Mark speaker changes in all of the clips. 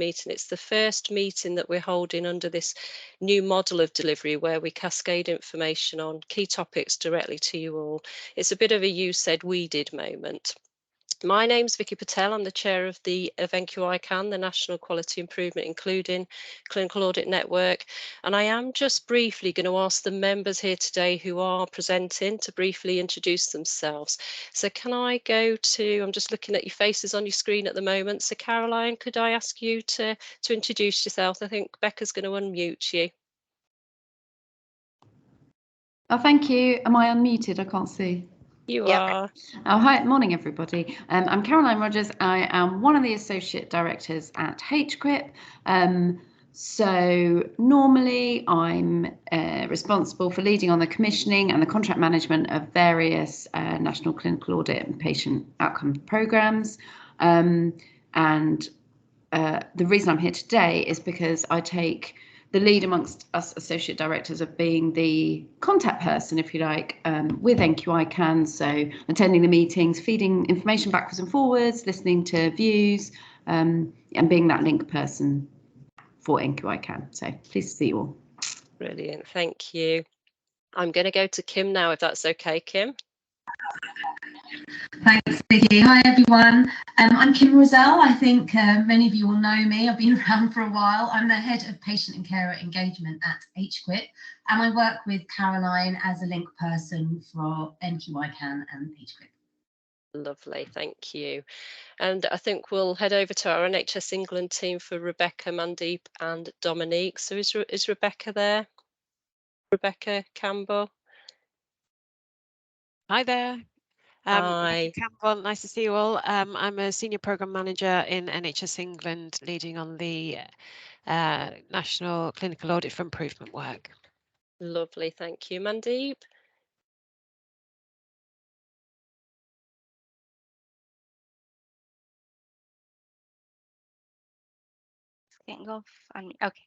Speaker 1: meeting. It's the first meeting that we're holding under this new model of delivery where we cascade information on key topics directly to you all. It's a bit of a you said we did moment. My name's Vicky Patel. I'm the chair of NQICAN, the National Quality Improvement Including Clinical Audit Network. And I am just briefly going to ask the members here today who are presenting to briefly introduce themselves. So can I go to, I'm just looking at your faces on your screen at the moment. So Caroline, could I ask you to introduce yourself? I think Becca's going to unmute you.
Speaker 2: Oh, thank you. Am I unmuted? I can't see.
Speaker 1: You are.
Speaker 2: Oh, hi, morning everybody. I'm Caroline Rogers. I am one of the associate directors at HQIP. So normally I'm responsible for leading on the commissioning and the contract management of various national clinical audit and patient outcome programs. The reason I'm here today is because I take the lead amongst us associate directors of being the contact person, if you like, with NQICAN. So attending the meetings, feeding information backwards and forwards, listening to views, and being that link person for NQICAN. So pleased to see you all.
Speaker 1: Brilliant, thank you. I'm going to go to Kim now, if that's okay, Kim.
Speaker 3: Thanks, Vicky. Hi, everyone. I'm Kim Rosell. I think many of you will know me. I've been around for a while. I'm the head of patient and carer engagement at HQIP, and I work with Caroline as a link person for NQICAN and HQIP.
Speaker 1: Lovely, thank you. And I think we'll head over to our NHS England team for Rebecca, Mandeep and Dominique. So is Rebecca there? Rebecca Campbell?
Speaker 4: Hi there.
Speaker 1: Hi.
Speaker 4: Campbell, nice to see you all. I'm a senior programme manager in NHS England, leading on the National Clinical Audit for Improvement work.
Speaker 1: Lovely, thank you. Mandeep?
Speaker 5: Getting off. Okay.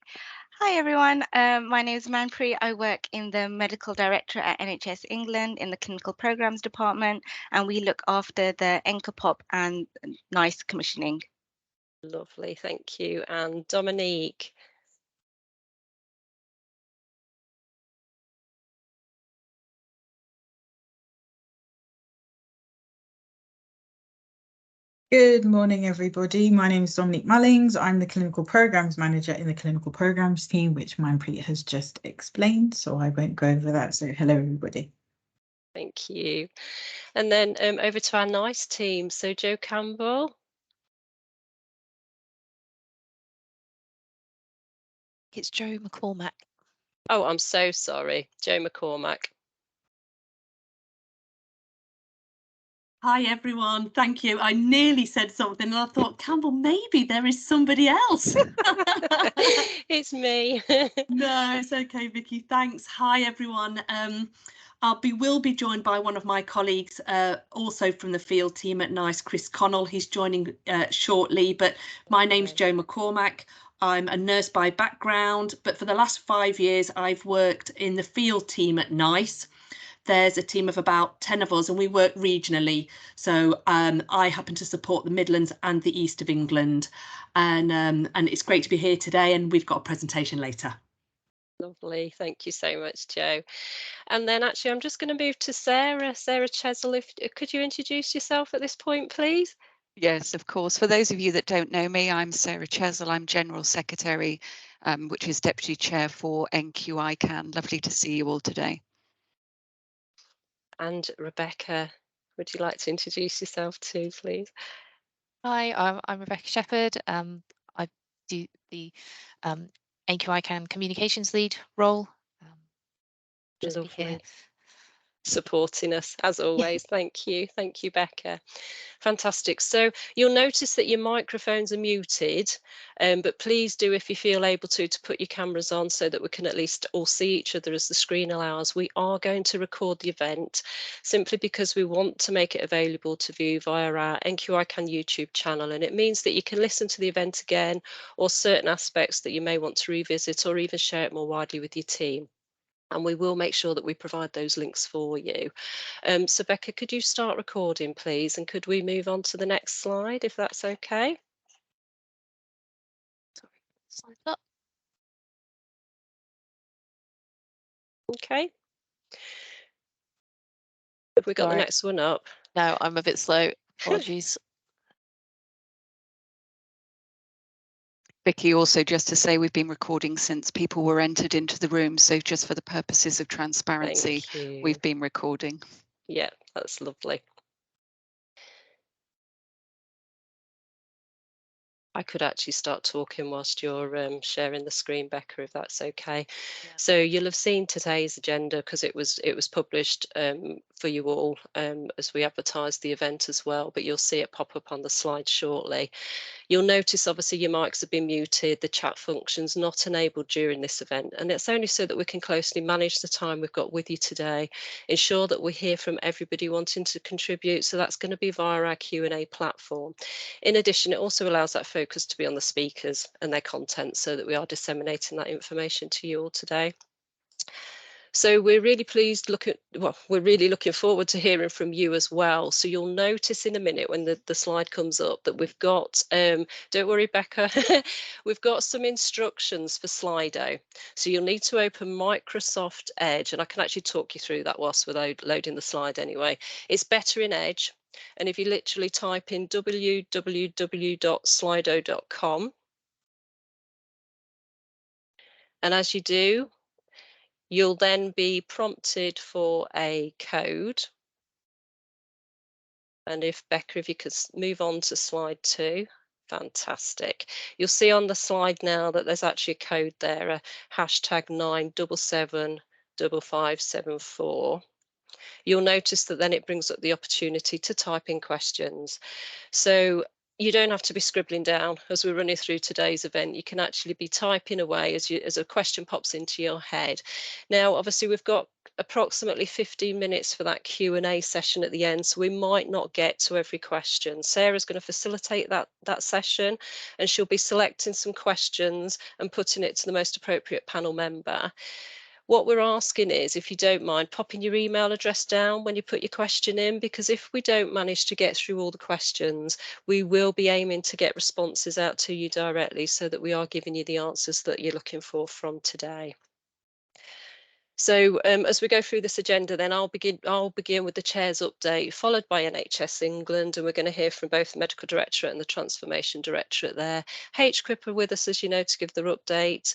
Speaker 5: Hi everyone. My name is Manpreet. I work in the medical director at NHS England in the clinical programs department, and we look after the NQICAN and NICE commissioning.
Speaker 1: Lovely, thank you. And Dominique?
Speaker 6: Good morning, everybody. My name is Dominique Mullings. I'm the Clinical Programs Manager in the Clinical Programs team, which Manpreet has just explained, so I won't go over that. So hello, everybody.
Speaker 1: Thank you. And then over to our NICE team. So Jo Campbell?
Speaker 7: It's Jo McCormack.
Speaker 1: Oh, I'm so sorry. Jo McCormack.
Speaker 7: Hi everyone, thank you. I nearly said something and I thought, Campbell, maybe there is somebody else.
Speaker 1: It's me.
Speaker 7: No, it's okay, Vicky, thanks. Hi everyone. Will be joined by one of my colleagues, also from the field team at NICE, Chris Connell. He's joining shortly, but my name's Jo McCormack. I'm a nurse by background, but for the last 5 years, I've worked in the field team at NICE. There's a team of about 10 of us and we work regionally. So I happen to support the Midlands and the East of England. And it's great to be here today, and we've got a presentation later.
Speaker 1: Lovely, thank you so much, Jo. And then actually I'm just going to move to Sarah Chesel. Could you introduce yourself at this point, please?
Speaker 8: Yes, of course. For those of you that don't know me, I'm Sarah Chesel. I'm General Secretary, which is Deputy Chair for NQICAN. Lovely to see you all today.
Speaker 1: And Rebecca, would you like to introduce yourself too, please?
Speaker 9: Hi, I'm Rebecca Shepherd. I do the NQICAN communications lead role. Just be here.
Speaker 1: Supporting us as always. Thank you, Becca. Fantastic. So you'll notice that your microphones are muted, but please do, if you feel able to put your cameras on so that we can at least all see each other as the screen allows. We are going to record the event simply because we want to make it available to view via our NQICAN YouTube channel, and it means that you can listen to the event again, or certain aspects that you may want to revisit, or even share it more widely with your team. And we will make sure that we provide those links for you. So Becca, could you start recording, please? And could we move on to the next slide, if that's okay?
Speaker 9: Slides up.
Speaker 1: Okay. Have we got the
Speaker 9: Sorry.
Speaker 1: next one up?
Speaker 9: No, I'm a bit slow. Apologies.
Speaker 8: Vicky, also just to say we've been recording since people were entered into the room, so just for the purposes of transparency,
Speaker 1: Thank you.
Speaker 8: we've been recording.
Speaker 1: Yeah, that's lovely. I could actually start talking whilst you're sharing the screen, Becca, if that's okay.
Speaker 9: Yeah.
Speaker 1: So you'll have seen today's agenda because it was published for you all as we advertised the event as well, but you'll see it pop up on the slide shortly. You'll notice obviously your mics have been muted, the chat function's not enabled during this event, and it's only so that we can closely manage the time we've got with you today, ensure that we hear from everybody wanting to contribute, so that's going to be via our Q&A platform. In addition, it also allows that focus to be on the speakers and their content so that we are disseminating that information to you all today. So we're really we're really looking forward to hearing from you as well. So you'll notice in a minute when the slide comes up that we've got, don't worry, Becca, we've got some instructions for Slido. So you'll need to open Microsoft Edge, and I can actually talk you through that whilst we're loading the slide anyway. It's better in Edge. And if you literally type in www.slido.com, and as you do, you'll then be prompted for a code. And if Becca, if you could move on to slide 2, fantastic. You'll see on the slide now that there's actually a code there, a hashtag 9775574. You'll notice that then it brings up the opportunity to type in questions. So you don't have to be scribbling down as we're running through today's event. You can actually be typing away as a question pops into your head. Now, obviously, we've got approximately 15 minutes for that Q&A session at the end, so we might not get to every question. Sarah's going to facilitate that session, and she'll be selecting some questions and putting it to the most appropriate panel member. What we're asking is, if you don't mind, popping your email address down when you put your question in, because if we don't manage to get through all the questions, we will be aiming to get responses out to you directly so that we are giving you the answers that you're looking for from today. So as we go through this agenda, then I'll begin with the chair's update, followed by NHS England, and we're going to hear from both the Medical Directorate and the Transformation Directorate there. HQIP are with us, as you know, to give their update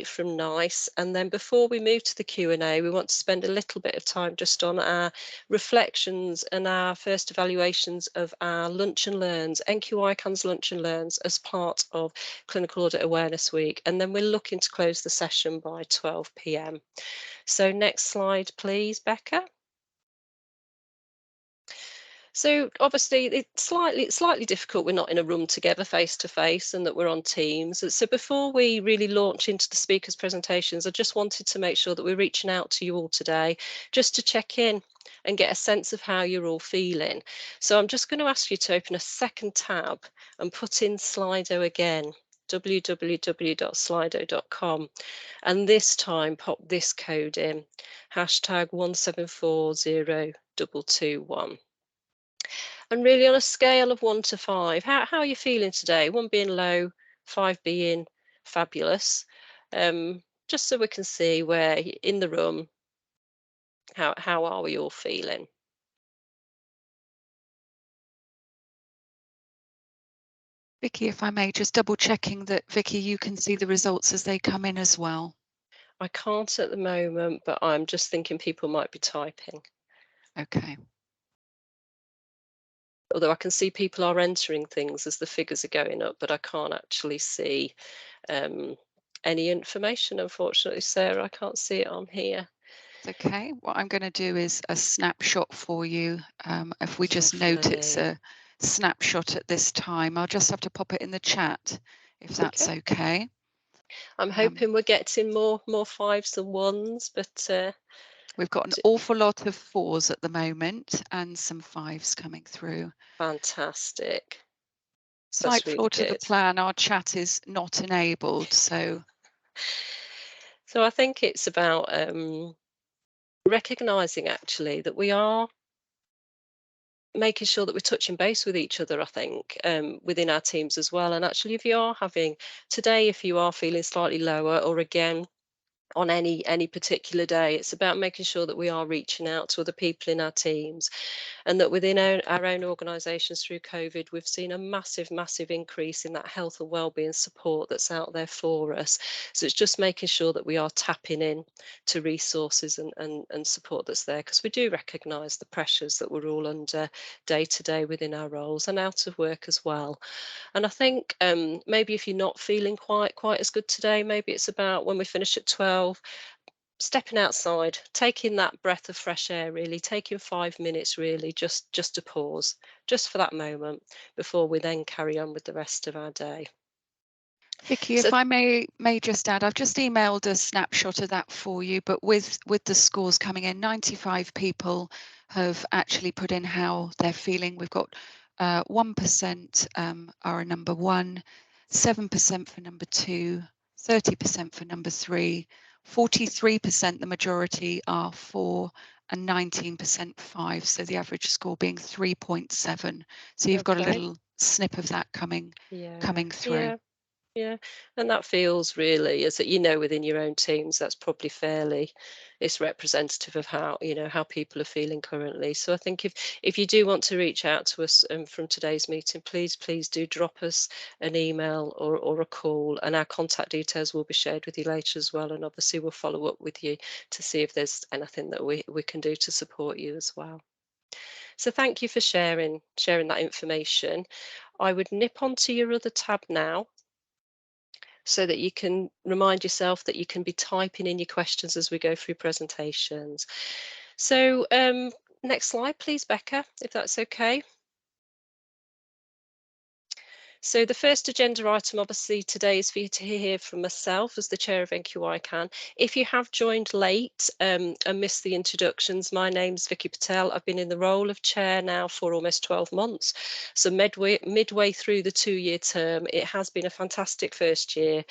Speaker 1: from NICE, and then before we move to the Q&A, we want to spend a little bit of time just on our reflections and our first evaluations of our Lunch and Learns, NQICAN's Lunch and Learns, as part of Clinical Audit Awareness Week, and then we're looking to close the session by 12 p.m. So next slide, please, Becca. So obviously it's slightly difficult. We're not in a room together face to face and that we're on Teams. So before we really launch into the speakers' presentations, I just wanted to make sure that we're reaching out to you all today just to check in and get a sense of how you're all feeling. So I'm just going to ask you to open a second tab and put in Slido again, www.slido.com, and this time pop this code in, hashtag 1740221. And really, on a scale of 1 to 5, how are you feeling today? 1 being low, 5 being fabulous. Just so we can see where in the room, how are we all feeling?
Speaker 8: Vicky, if I may, just double checking that, Vicky, you can see the results as they come in as well.
Speaker 1: I can't at the moment, but I'm just thinking people might be typing.
Speaker 8: Okay.
Speaker 1: Although I can see people are entering things as the figures are going up, but I can't actually see any information, unfortunately, Sarah. I can't see it on here.
Speaker 8: Okay, what I'm going to do is a snapshot for you. If we just note it's a snapshot at this time, I'll just have to pop it in the chat if that's okay.
Speaker 1: I'm hoping we're getting more 5s than 1s, but
Speaker 8: we've got an awful lot of 4s at the moment and some 5s coming through.
Speaker 1: Fantastic.
Speaker 8: Slight flaw to the plan, our chat is not enabled, so
Speaker 1: I think it's about recognizing actually that we are making sure that we're touching base with each other, I think, within our teams as well. And actually, if you are having today, if you are feeling slightly lower, or again, on any particular day, it's about making sure that we are reaching out to other people in our teams, and that within our own organisations through COVID, we've seen a massive increase in that health and wellbeing support that's out there for us. So it's just making sure that we are tapping in to resources and support that's there, because we do recognise the pressures that we're all under day to day within our roles and out of work as well. And I think maybe if you're not feeling quite as good today, maybe it's about when we finish at 12, stepping outside, taking that breath of fresh air, really taking 5 minutes, really just to pause, just for that moment before we then carry on with the rest of our day.
Speaker 8: Vicky,
Speaker 1: So,
Speaker 8: if I may just add, I've just emailed a snapshot of that for you, but with the scores coming in, 95 people have actually put in how they're feeling. We've got 1% are a number 1, 7% for number 2, 30% for number 3, 43%, the majority are 4, and 19% 5. So the average score being 3.7. So you've got a little snip of that coming through.
Speaker 1: Yeah, and that feels really, as you know, within your own teams, that's probably it's representative of how, how people are feeling currently. So I think if you do want to reach out to us from today's meeting, please do drop us an email or a call, and our contact details will be shared with you later as well. And obviously we'll follow up with you to see if there's anything that we can do to support you as well. So thank you for sharing that information. I would nip onto your other tab now, so that you can remind yourself that you can be typing in your questions as we go through presentations. So next slide, please, Becca, if that's okay. So the first agenda item, obviously, today is for you to hear from myself as the chair of NQICAN. If you have joined late and missed the introductions, my name's Vicky Patel. I've been in the role of chair now for almost 12 months. So midway through the 2-year term, it has been a fantastic first year.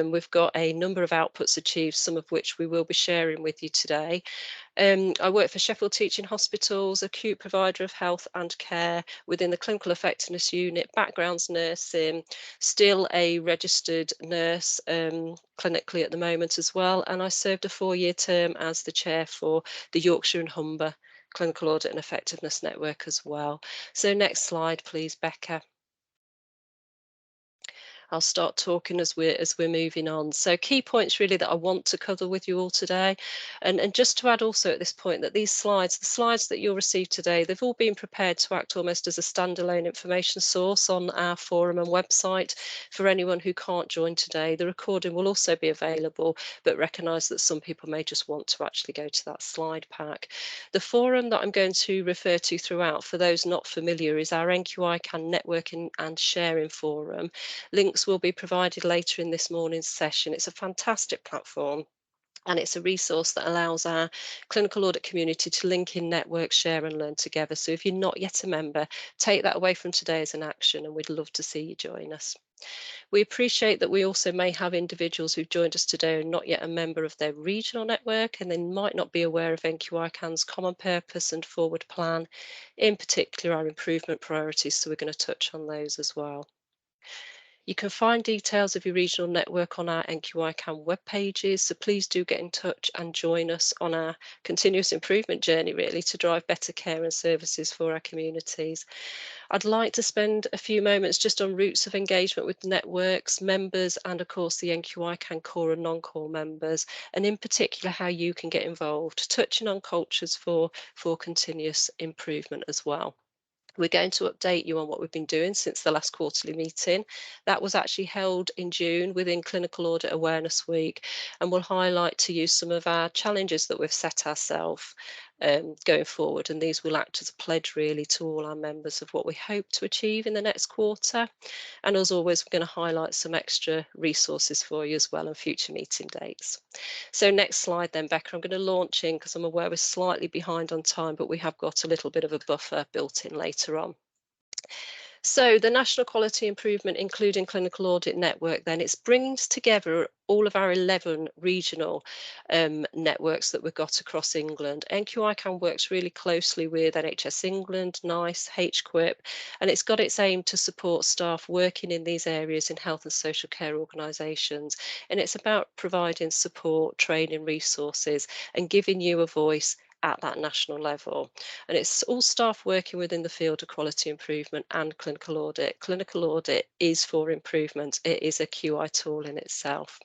Speaker 1: We've got a number of outputs achieved, some of which we will be sharing with you today. I work for Sheffield Teaching Hospitals, acute provider of health and care within the clinical effectiveness unit, backgrounds nursing, still a registered nurse clinically at the moment as well. And I served a 4-year term as the chair for the Yorkshire and Humber Clinical Audit and Effectiveness Network as well. So next slide, please, Becca. I'll start talking as we're moving on. So key points really that I want to cover with you all today. And just to add also at this point that the slides that you'll receive today, they've all been prepared to act almost as a standalone information source on our forum and website for anyone who can't join today. The recording will also be available, but recognise that some people may just want to actually go to that slide pack. The forum that I'm going to refer to throughout, for those not familiar, is our NQICAN networking and sharing forum. Links will be provided later in this morning's session. It's a fantastic platform, and it's a resource that allows our clinical audit community to link in, network, share and learn together. So if you're not yet a member, take that away from today as an action, and we'd love to see you join us. We appreciate that we also may have individuals who've joined us today and not yet a member of their regional network, and they might not be aware of NQICAN's common purpose and forward plan, in particular our improvement priorities. So we're going to touch on those as well. You can find details of your regional network on our NQICAN web pages, so please do get in touch and join us on our continuous improvement journey, really, to drive better care and services for our communities. I'd like to spend a few moments just on routes of engagement with networks, members, and of course the NQICAN core and non-core members, and in particular how you can get involved, touching on cultures for continuous improvement as well. We're going to update you on what we've been doing since the last quarterly meeting. That was actually held in June within Clinical Audit Awareness Week, and we'll highlight to you some of our challenges that we've set ourselves going forward, and these will act as a pledge really to all our members of what we hope to achieve in the next quarter. And as always, we're going to highlight some extra resources for you as well and future meeting dates. So next slide then, Becca. I'm going to launch in because I'm aware we're slightly behind on time, but we have got a little bit of a buffer built in later on. So the National Quality Improvement Including Clinical Audit Network, then, it's bringing together all of our 11 regional networks that we've got across England. NQICAN works really closely with NHS England, NICE, HQIP, and it's got its aim to support staff working in these areas in health and social care organisations. And it's about providing support, training, resources, and giving you a voice at that national level. And it's all staff working within the field of quality improvement and clinical audit. Clinical audit is for improvement. It is a QI tool in itself.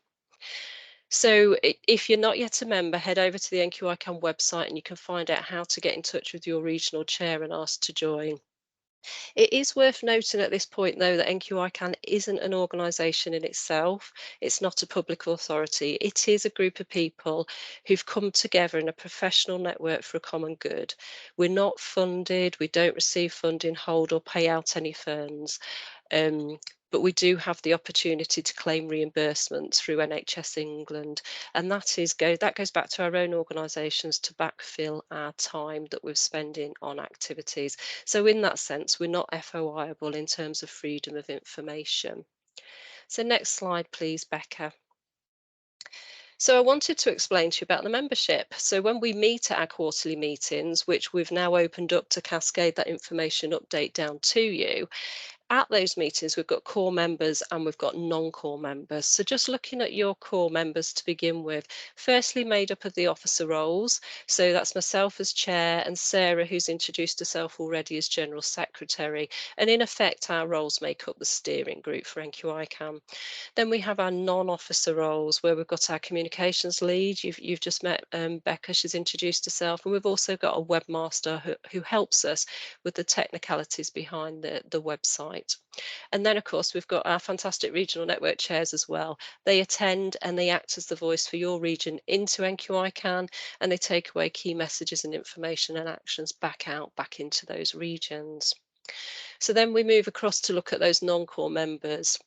Speaker 1: So if you're not yet a member, head over to the NQICAN website and you can find out how to get in touch with your regional chair and ask to join. It is worth noting at this point, though, that NQICAN isn't an organisation in itself. It's not a public authority. It is a group of people who've come together in a professional network for a common good. We're not funded. We don't receive funding, hold or pay out any funds. But we do have the opportunity to claim reimbursement through NHS England, and that goes back to our own organisations to backfill our time that we're spending on activities. So in that sense, we're not FOIable in terms of freedom of information. So next slide, please, Becca. So I wanted to explain to you about the membership. So when we meet at our quarterly meetings, which we've now opened up to cascade that information update down to you, at those meetings, we've got core members and we've got non-core members. So just looking at your core members to begin with, firstly made up of the officer roles. So that's myself as chair and Sarah, who's introduced herself already as general secretary. And in effect, our roles make up the steering group for NQICAN. Then we have our non-officer roles where we've got our communications lead. You've just met Becca, she's introduced herself. And we've also got a webmaster who helps us with the technicalities behind the website. And then, of course, we've got our fantastic regional network chairs as well. They attend and they act as the voice for your region into NQICAN, and they take away key messages and information and actions back into those regions. So then we move across to look at those non-core members.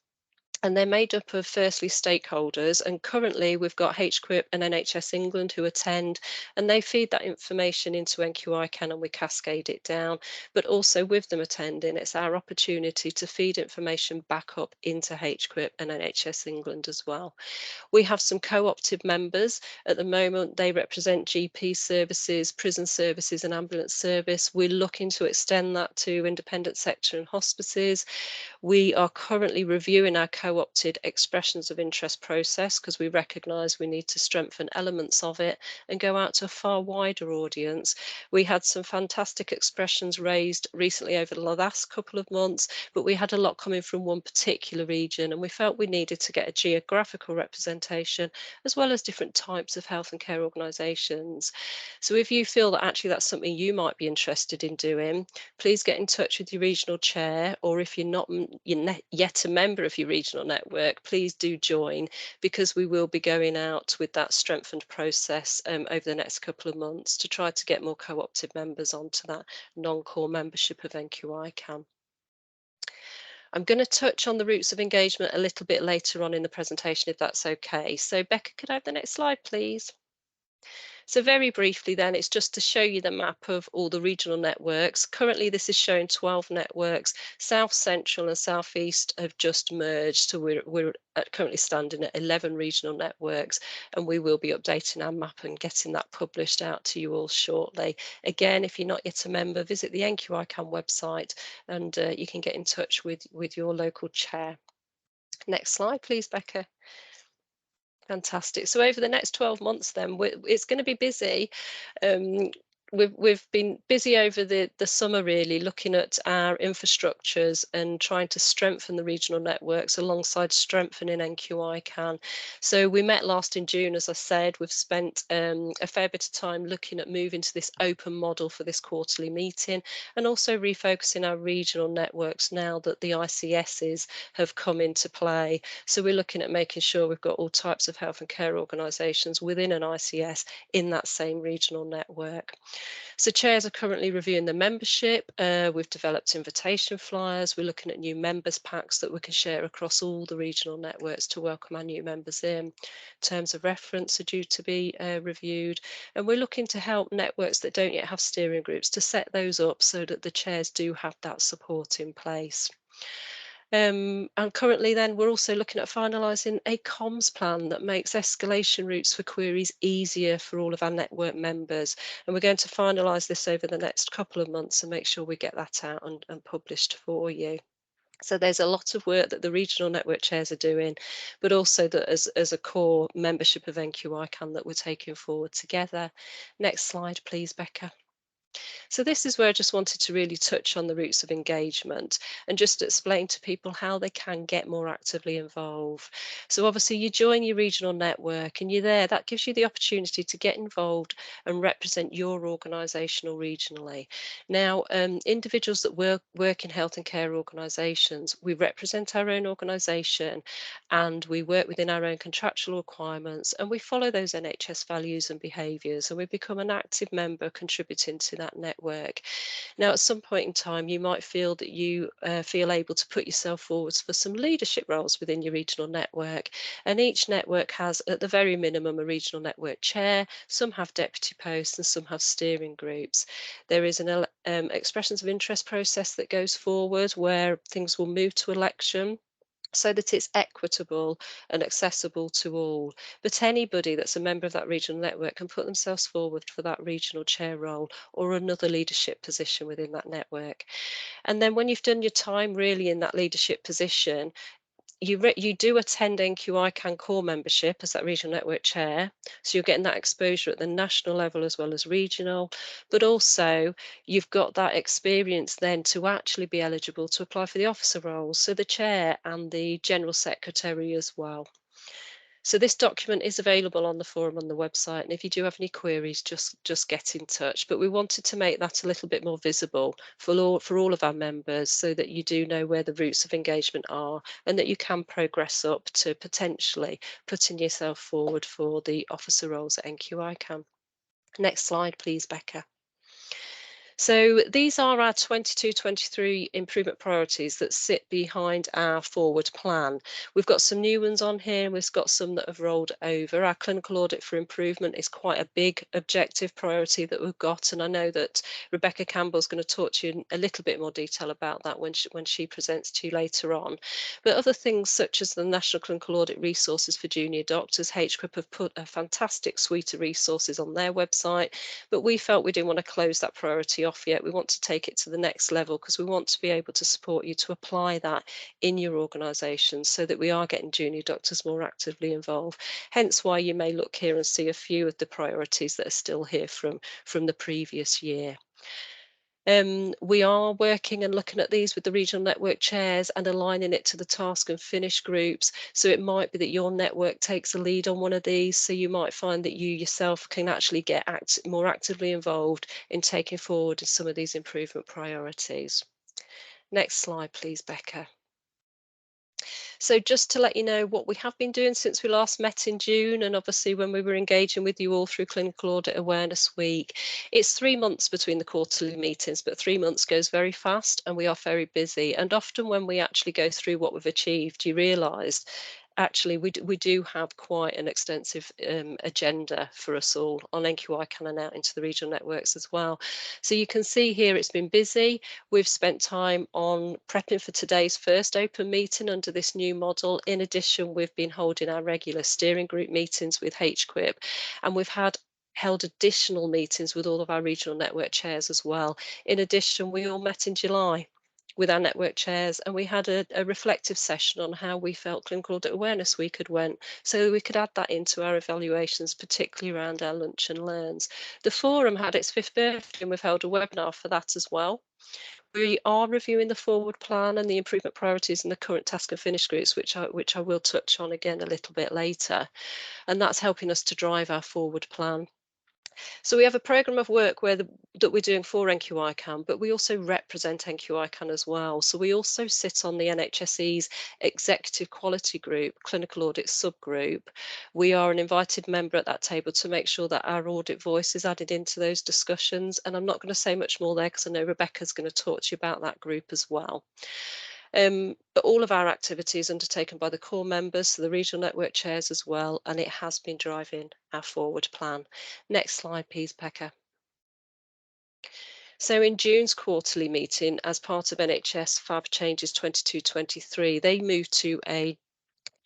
Speaker 1: And they're made up of, firstly, stakeholders. And currently we've got HQIP and NHS England who attend, and they feed that information into NQICAN and we cascade it down. But also with them attending, it's our opportunity to feed information back up into HQIP and NHS England as well. We have some co-opted members. At the moment, they represent GP services, prison services and ambulance service. We're looking to extend that to independent sector and hospices. We are currently reviewing our co-opted expressions of interest process because we recognise we need to strengthen elements of it and go out to a far wider audience. We had some fantastic expressions raised recently over the last couple of months, but we had a lot coming from one particular region, and we felt we needed to get a geographical representation as well as different types of health and care organisations. So if you feel that actually that's something you might be interested in doing, please get in touch with your regional chair, or if you're not yet a member of your regional network, please do join, because we will be going out with that strengthened process over the next couple of months to try to get more co-opted members onto that non-core membership of NQICAN. I'm going to touch on the routes of engagement a little bit later on in the presentation, if that's okay. So Becca, could I have the next slide, please? So very briefly then, it's just to show you the map of all the regional networks. Currently, this is showing 12 networks. South Central and South East have just merged, so we're currently standing at 11 regional networks, and we will be updating our map and getting that published out to you all shortly. Again, if you're not yet a member, visit the NQICAN website and you can get in touch with your local chair. Next slide, please, Becca. Fantastic. So over the next 12 months then, it's going to be busy. We've been busy over the summer, really looking at our infrastructures and trying to strengthen the regional networks alongside strengthening NQICAN. So we met last in June, as I said. We've spent a fair bit of time looking at moving to this open model for this quarterly meeting, and also refocusing our regional networks now that the ICSs have come into play. So we're looking at making sure we've got all types of health and care organisations within an ICS in that same regional network. So chairs are currently reviewing the membership. We've developed invitation flyers. We're looking at new members packs that we can share across all the regional networks to welcome our new members in. Terms of reference are due to be reviewed, and we're looking to help networks that don't yet have steering groups to set those up so that the chairs do have that support in place. And currently then we're also looking at finalising a comms plan that makes escalation routes for queries easier for all of our network members. And we're going to finalise this over the next couple of months and make sure we get that out and published for you. So there's a lot of work that the regional network chairs are doing, but also that as a core membership of NQICAN that we're taking forward together. Next slide, please, Becca. So this is where I just wanted to really touch on the routes of engagement and just explain to people how they can get more actively involved. So obviously you join your regional network and you're there, that gives you the opportunity to get involved and represent your organisation regionally. Now, individuals that work in health and care organisations, we represent our own organisation and we work within our own contractual requirements and we follow those NHS values and behaviours, and we become an active member contributing to that network. Now, at some point in time, you might feel that you feel able to put yourself forwards for some leadership roles within your regional network, and each network has, at the very minimum, a regional network chair. Some have deputy posts and some have steering groups. There is an expressions of interest process that goes forward where things will move to election, so that it's equitable and accessible to all. But anybody that's a member of that regional network can put themselves forward for that regional chair role or another leadership position within that network. And then when you've done your time really in that leadership position, you do attend NQICAN core membership as that regional network chair, so you're getting that exposure at the national level as well as regional, but also you've got that experience then to actually be eligible to apply for the officer roles, so the chair and the general secretary as well. So this document is available on the forum on the website, and if you do have any queries, just get in touch. But we wanted to make that a little bit more visible for all of our members, so that you do know where the routes of engagement are and that you can progress up to potentially putting yourself forward for the officer roles at NQICAN. Next slide, please, Becca. So these are our 22-23 improvement priorities that sit behind our forward plan. We've got some new ones on here, and we've got some that have rolled over. Our clinical audit for improvement is quite a big objective priority that we've got, and I know that Rebecca Campbell's going to talk to you in a little bit more detail about that when she presents to you later on. But other things such as the National Clinical Audit Resources for Junior Doctors, HQIP have put a fantastic suite of resources on their website, but we felt we didn't want to close that priority off yet. We want to take it to the next level because we want to be able to support you to apply that in your organisation so that we are getting junior doctors more actively involved. Hence why you may look here and see a few of the priorities that are still here from the previous year. We are working and looking at these with the regional network chairs and aligning it to the task and finish groups. So it might be that your network takes a lead on one of these. So you might find that you yourself can actually get more actively involved in taking forward some of these improvement priorities. Next slide, please, Becca. So just to let you know what we have been doing since we last met in June, and obviously when we were engaging with you all through Clinical Audit Awareness Week, it's 3 months between the quarterly meetings, but 3 months goes very fast and we are very busy. And often when we actually go through what we've achieved, you realise actually we do have quite an extensive agenda for us all on NQICAN and out into the regional networks as well. So you can see here it's been busy. We've spent time on prepping for today's first open meeting under this new model. In addition, we've been holding our regular steering group meetings with HQIP, and we've held additional meetings with all of our regional network chairs as well. In addition, we all met in July with our network chairs, and we had a reflective session on how we felt Clinical Audit Awareness Week had went, so we could add that into our evaluations, particularly around our lunch and learns. The forum had its 5th birthday, and we've held a webinar for that as well. We are reviewing the forward plan and the improvement priorities in the current task and finish groups, which I will touch on again a little bit later, and that's helping us to drive our forward plan. So we have a programme of work that we're doing for NQICAN, but we also represent NQICAN as well. So we also sit on the NHSE's Executive Quality Group, Clinical Audit Subgroup. We are an invited member at that table to make sure that our audit voice is added into those discussions. And I'm not going to say much more there because I know Rebecca's going to talk to you about that group as well. But all of our activities undertaken by the core members, so the regional network chairs as well, and it has been driving our forward plan. Next slide, please, Becca. So in June's quarterly meeting, as part of NHS Fab Changes 22-23, they moved to a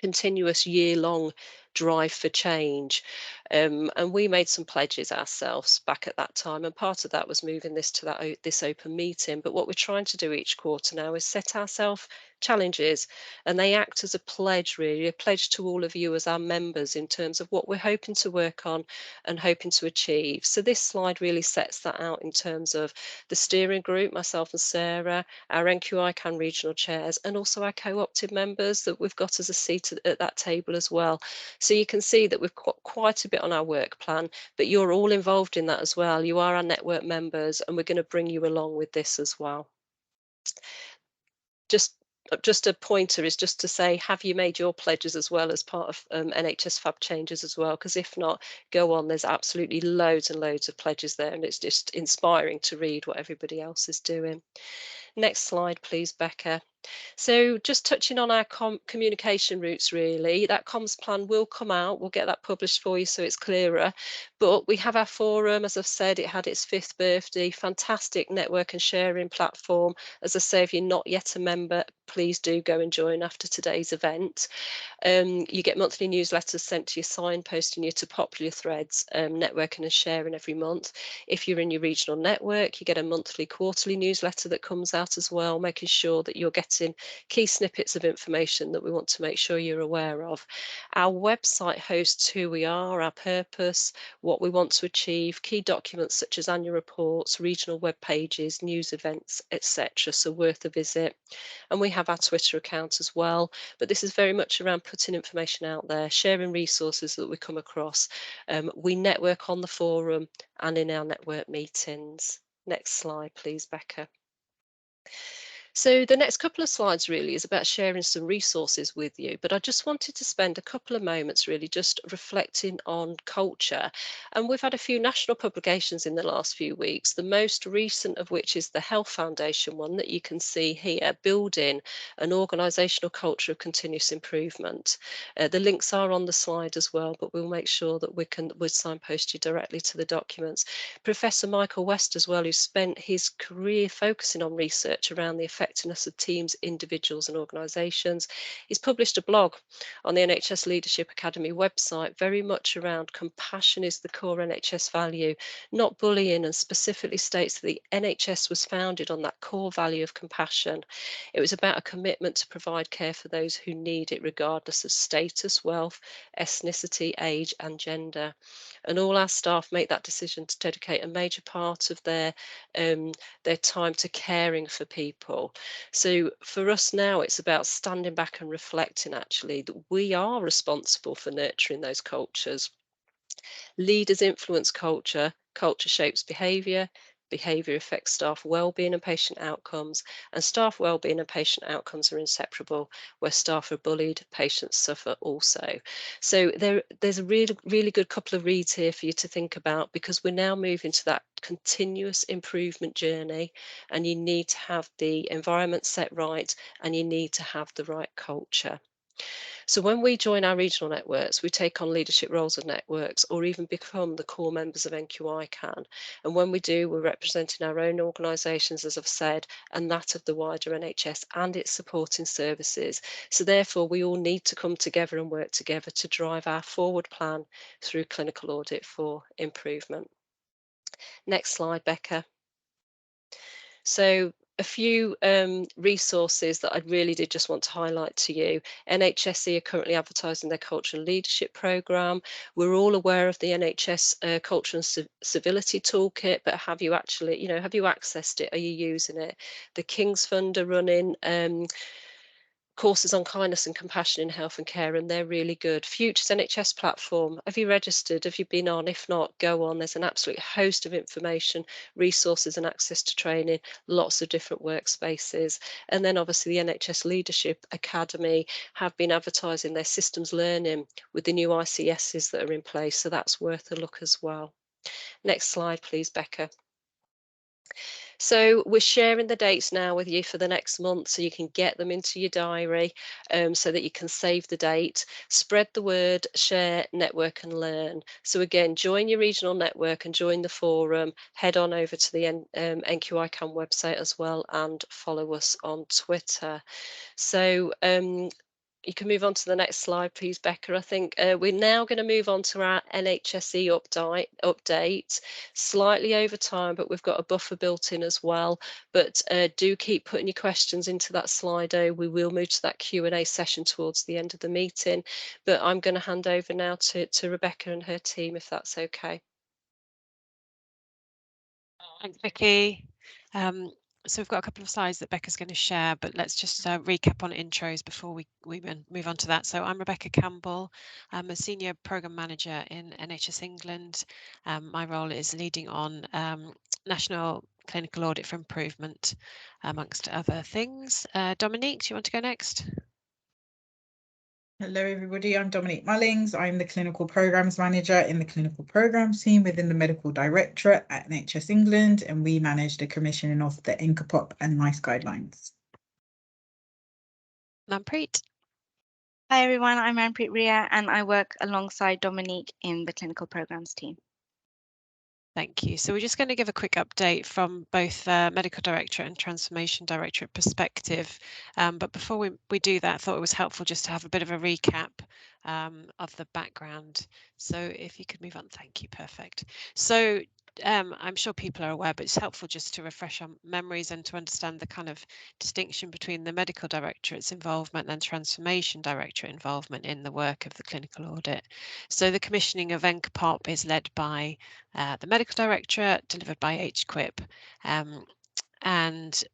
Speaker 1: continuous year-long drive for change, and we made some pledges ourselves back at that time, and part of that was moving this to this open meeting. But what we're trying to do each quarter now is set ourselves challenges, and they act as a pledge, really, a pledge to all of you as our members in terms of what we're hoping to work on and hoping to achieve. So this slide really sets that out in terms of the steering group, myself and Sarah, our NQICAN regional chairs, and also our co-opted members that we've got as a seat at that table as well. So you can see that we've got quite a bit on our work plan, but you're all involved in that as well. You are our network members, and we're going to bring you along with this as well. Just a pointer is just to say, have you made your pledges as well as part of NHS Fab Changes as well? Because if not, go on. There's absolutely loads and loads of pledges there, and it's just inspiring to read what everybody else is doing. Next slide, please, Becca. So just touching on our communication routes, really, that comms plan will come out. We'll get that published for you so it's clearer. But we have our forum, as I've said, it had its 5th birthday, fantastic network and sharing platform. As I say, if you're not yet a member, please do go and join after today's event. You get monthly newsletters sent to you, signposting you to popular threads, networking and sharing every month. If you're in your regional network, you get a monthly, quarterly newsletter that comes out as well, making sure that you're getting key snippets of information that we want to make sure you're aware of. Our website hosts who we are, our purpose, what we want to achieve, key documents such as annual reports, regional web pages, news events, etc. So worth a visit. And we have our Twitter account as well, but this is very much around putting information out there, sharing resources that we come across. We network on the forum and in our network meetings. Next slide, please, Becca. So the next couple of slides really is about sharing some resources with you, but I just wanted to spend a couple of moments really just reflecting on culture. And we've had a few national publications in the last few weeks, the most recent of which is the Health Foundation one that you can see here, Building an Organisational Culture of Continuous Improvement. The links are on the slide as well, but we'll make sure that we'll signpost you directly to the documents. Professor Michael West as well, who spent his career focusing on research around the effectiveness of teams, individuals and organisations. He's published a blog on the NHS Leadership Academy website, very much around compassion is the core NHS value, not bullying, and specifically states that the NHS was founded on that core value of compassion. It was about a commitment to provide care for those who need it, regardless of status, wealth, ethnicity, age and gender. And all our staff make that decision to dedicate a major part of their time to caring for people. So for us now, it's about standing back and reflecting actually that we are responsible for nurturing those cultures. Leaders influence culture, culture shapes behaviour, behaviour affects staff well-being and patient outcomes, and staff well-being and patient outcomes are inseparable. Where staff are bullied, patients suffer also. So there's a really good couple of reads here for you to think about, because we're now moving to that continuous improvement journey, and you need to have the environment set right, and you need to have the right culture. So when we join our regional networks, we take on leadership roles of networks or even become the core members of NQICAN. And when we do, we're representing our own organisations, as I've said, and that of the wider NHS and its supporting services. So therefore, we all need to come together and work together to drive our forward plan through clinical audit for improvement. Next slide, Becca. So a few resources that I really did just want to highlight to you. NHSE are currently advertising their Culture and Leadership programme. We're all aware of the NHS Culture and Civility Toolkit, but have you actually, have you accessed it? Are you using it? The King's Fund are running courses on kindness and compassion in health and care, and they're really good. Futures NHS platform, have you registered? Have you been on? If not, go on. There's an absolute host of information, resources and access to training, lots of different workspaces. And then obviously the NHS Leadership Academy have been advertising their systems learning with the new ICSs that are in place, so that's worth a look as well. Next slide, please, Becca. So we're sharing the dates now with you for the next month, so you can get them into your diary, so that you can save the date. Spread the word, share, network and learn. So again, join your regional network and join the forum. Head on over to the NQICAN website as well and follow us on Twitter. So you can move on to the next slide, please, Becca. I think we're now going to move on to our NHSE update, slightly over time, but we've got a buffer built in as well. But do keep putting your questions into that Slido. We will move to that Q&A session towards the end of the meeting. But I'm going to hand over now to Rebecca and her team, if that's okay.
Speaker 4: Thanks, Vicky. So we've got a couple of slides that Becca's going to share, but let's just recap on intros before we move on to that. So I'm Rebecca Campbell. I'm a Senior Programme Manager in NHS England. My role is leading on National Clinical Audit for Improvement, amongst other things. Dominique, do you want to go next?
Speaker 6: Hello everybody, I'm Dominique Mullings. I'm the Clinical Programmes Manager in the Clinical Programmes team within the Medical Directorate at NHS England, and we manage the commissioning of the NQICAN and NICE guidelines.
Speaker 4: Manpreet.
Speaker 5: Hi everyone, I'm Manpreet Ria and I work alongside Dominique in the Clinical Programmes team.
Speaker 4: Thank you. So we're just going to give a quick update from both Medical Directorate and Transformation Directorate perspective. But before we do that, I thought it was helpful just to have a bit of a recap of the background. So if you could move on, thank you, perfect. So I'm sure people are aware, but it's helpful just to refresh our memories and to understand the kind of distinction between the Medical Directorate's involvement and Transformation Directorate involvement in the work of the clinical audit. So the commissioning of NQICAN is led by the Medical Directorate, delivered by HQIP, and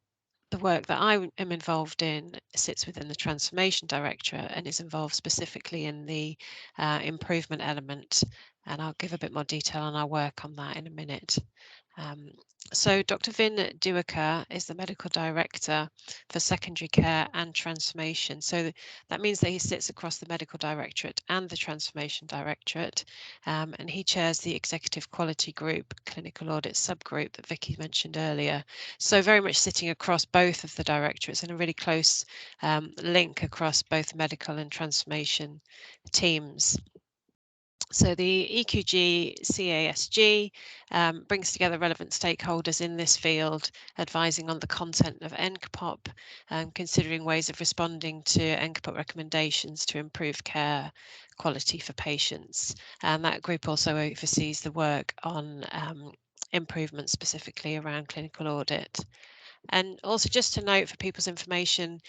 Speaker 4: the work that I am involved in sits within the Transformation Directorate and is involved specifically in the improvement element, and I'll give a bit more detail on our work on that in a minute. So Dr. Vin Duiker is the Medical Director for Secondary Care and Transformation. So that means that he sits across the Medical Directorate and the Transformation Directorate, and he chairs the Executive Quality Group Clinical Audit Subgroup that Vicky mentioned earlier. So very much sitting across both of the directorates and a really close link across both medical and transformation teams. So the EQG CASG brings together relevant stakeholders in this field, advising on the content of NQICAN, considering ways of responding to NQICAN recommendations to improve care quality for patients. And that group also oversees the work on improvements specifically around clinical audit. And also just to note for people's information,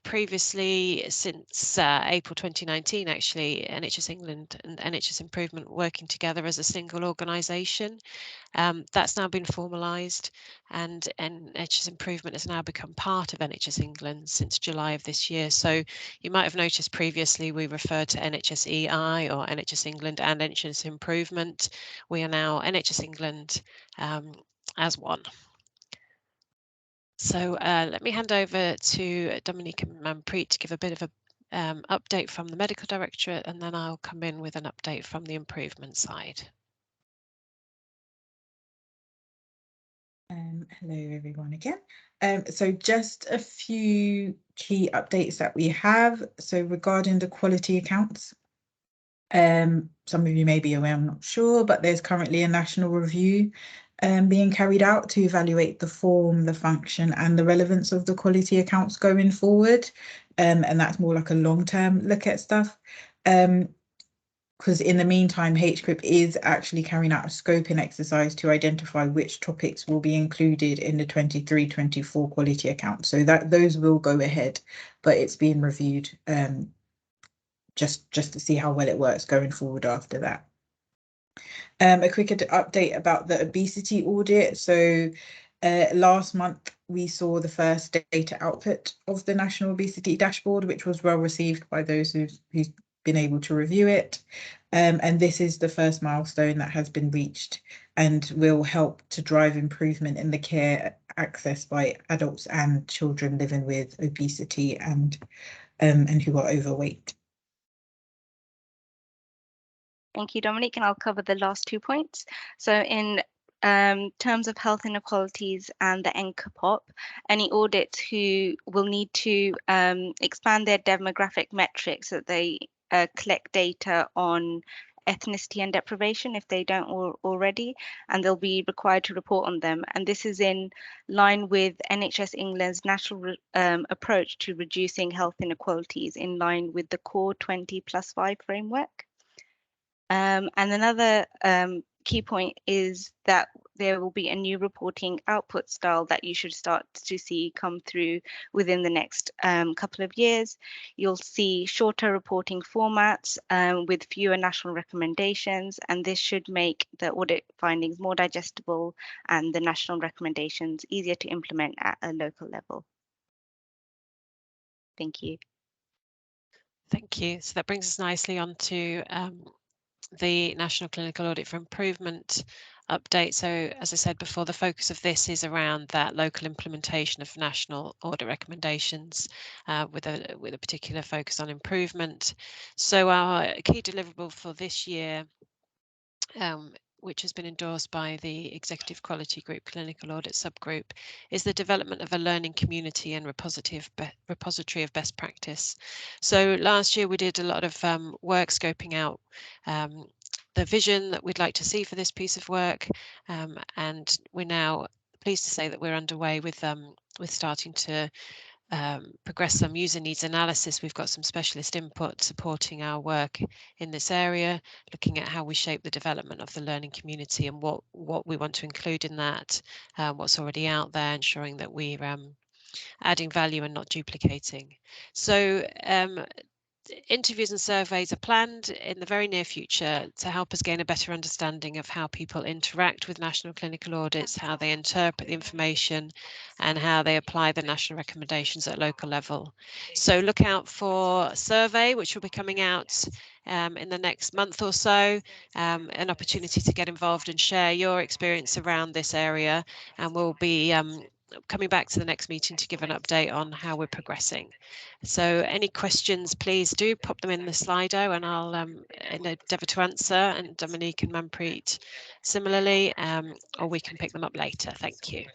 Speaker 4: previously since April 2019, actually, NHS England and NHS Improvement working together as a single organisation. That's now been formalised, and NHS Improvement has now become part of NHS England since July of this year. So you might have noticed previously we referred to NHSEI or NHS England and NHS Improvement. We are now NHS England as one. So let me hand over to Dominique and Manpreet to give a bit of an update from the Medical Directorate, and then I'll come in with an update from the improvement side.
Speaker 6: Hello everyone again. So just a few key updates that we have. So regarding the quality accounts, some of you may be aware, I'm not sure, but there's currently a national review being carried out to evaluate the form, the function and the relevance of the quality accounts going forward. And that's more like a long-term look at stuff. Because in the meantime, HQIP is actually carrying out a scoping exercise to identify which topics will be included in the 23-24 quality account. So that those will go ahead, but it's being reviewed just to see how well it works going forward after that. A quick update about the obesity audit. So last month we saw the first data output of the National Obesity Dashboard, which was well received by those who've been able to review it. And this is the first milestone that has been reached and will help to drive improvement in the care access by adults and children living with obesity and who are overweight.
Speaker 5: Thank you, Dominique, and I'll cover the last 2 points. So in terms of health inequalities and the NQICAN, any audits who will need to expand their demographic metrics so that they collect data on ethnicity and deprivation if they don't already, and they'll be required to report on them. And this is in line with NHS England's national approach to reducing health inequalities in line with the core 20+5 framework. And another key point is that there will be a new reporting output style that you should start to see come through within the next couple of years. You'll see shorter reporting formats with fewer national recommendations, and this should make the audit findings more digestible and the national recommendations easier to implement at a local level. Thank you.
Speaker 4: Thank you. So that brings us nicely on to the National Clinical Audit for Improvement update. So as I said before, the focus of this is around that local implementation of national audit recommendations with a particular focus on improvement. So our key deliverable for this year, which has been endorsed by the Executive Quality Group Clinical Audit Subgroup, is the development of a learning community and repository of best practice. So last year we did a lot of work scoping out the vision that we'd like to see for this piece of work, and we're now pleased to say that we're underway with starting to progress some user needs analysis. We've got some specialist input supporting our work in this area, looking at how we shape the development of the learning community and what we want to include in that, what's already out there, ensuring that we're adding value and not duplicating. So interviews and surveys are planned in the very near future to help us gain a better understanding of how people interact with national clinical audits, how they interpret the information, and how they apply the national recommendations at local level. So look out for a survey, which will be coming out in the next month or so, an opportunity to get involved and share your experience around this area, and we'll be coming back to the next meeting to give an update on how we're progressing. So any questions, please do pop them in the Slido and I'll endeavour to answer, and Dominique and Manpreet similarly, or we can pick them up later. Thank you.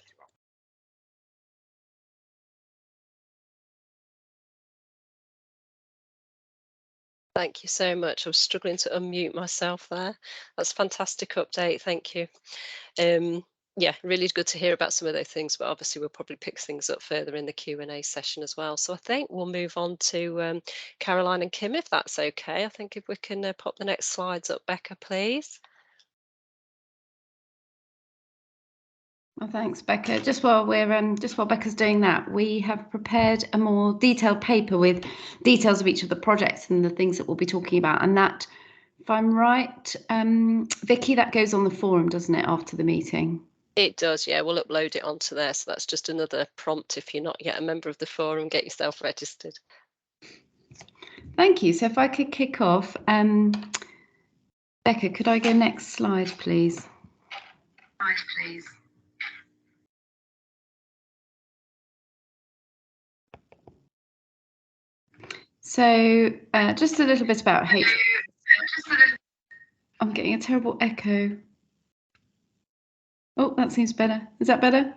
Speaker 1: Thank you so much. I was struggling to unmute myself there. That's a fantastic update. Thank you. Yeah, really good to hear about some of those things, but obviously we'll probably pick things up further in the Q&A session as well. So I think we'll move on to Caroline and Kim, if that's okay. I think if we can pop the next slides up, Becca, please.
Speaker 2: Well, thanks, Becca. Just while Becca's doing that, we have prepared a more detailed paper with details of each of the projects and the things that we'll be talking about. And that, if I'm right, Vicky, that goes on the forum, doesn't it, after the meeting?
Speaker 1: It does, yeah. We'll upload it onto there. So that's just another prompt. If you're not yet a member of the forum, get yourself registered.
Speaker 2: Thank you. So if I could kick off, Becca, could I go next slide, please? So just a little bit about I'm getting a terrible echo. Oh, that seems better. Is that better?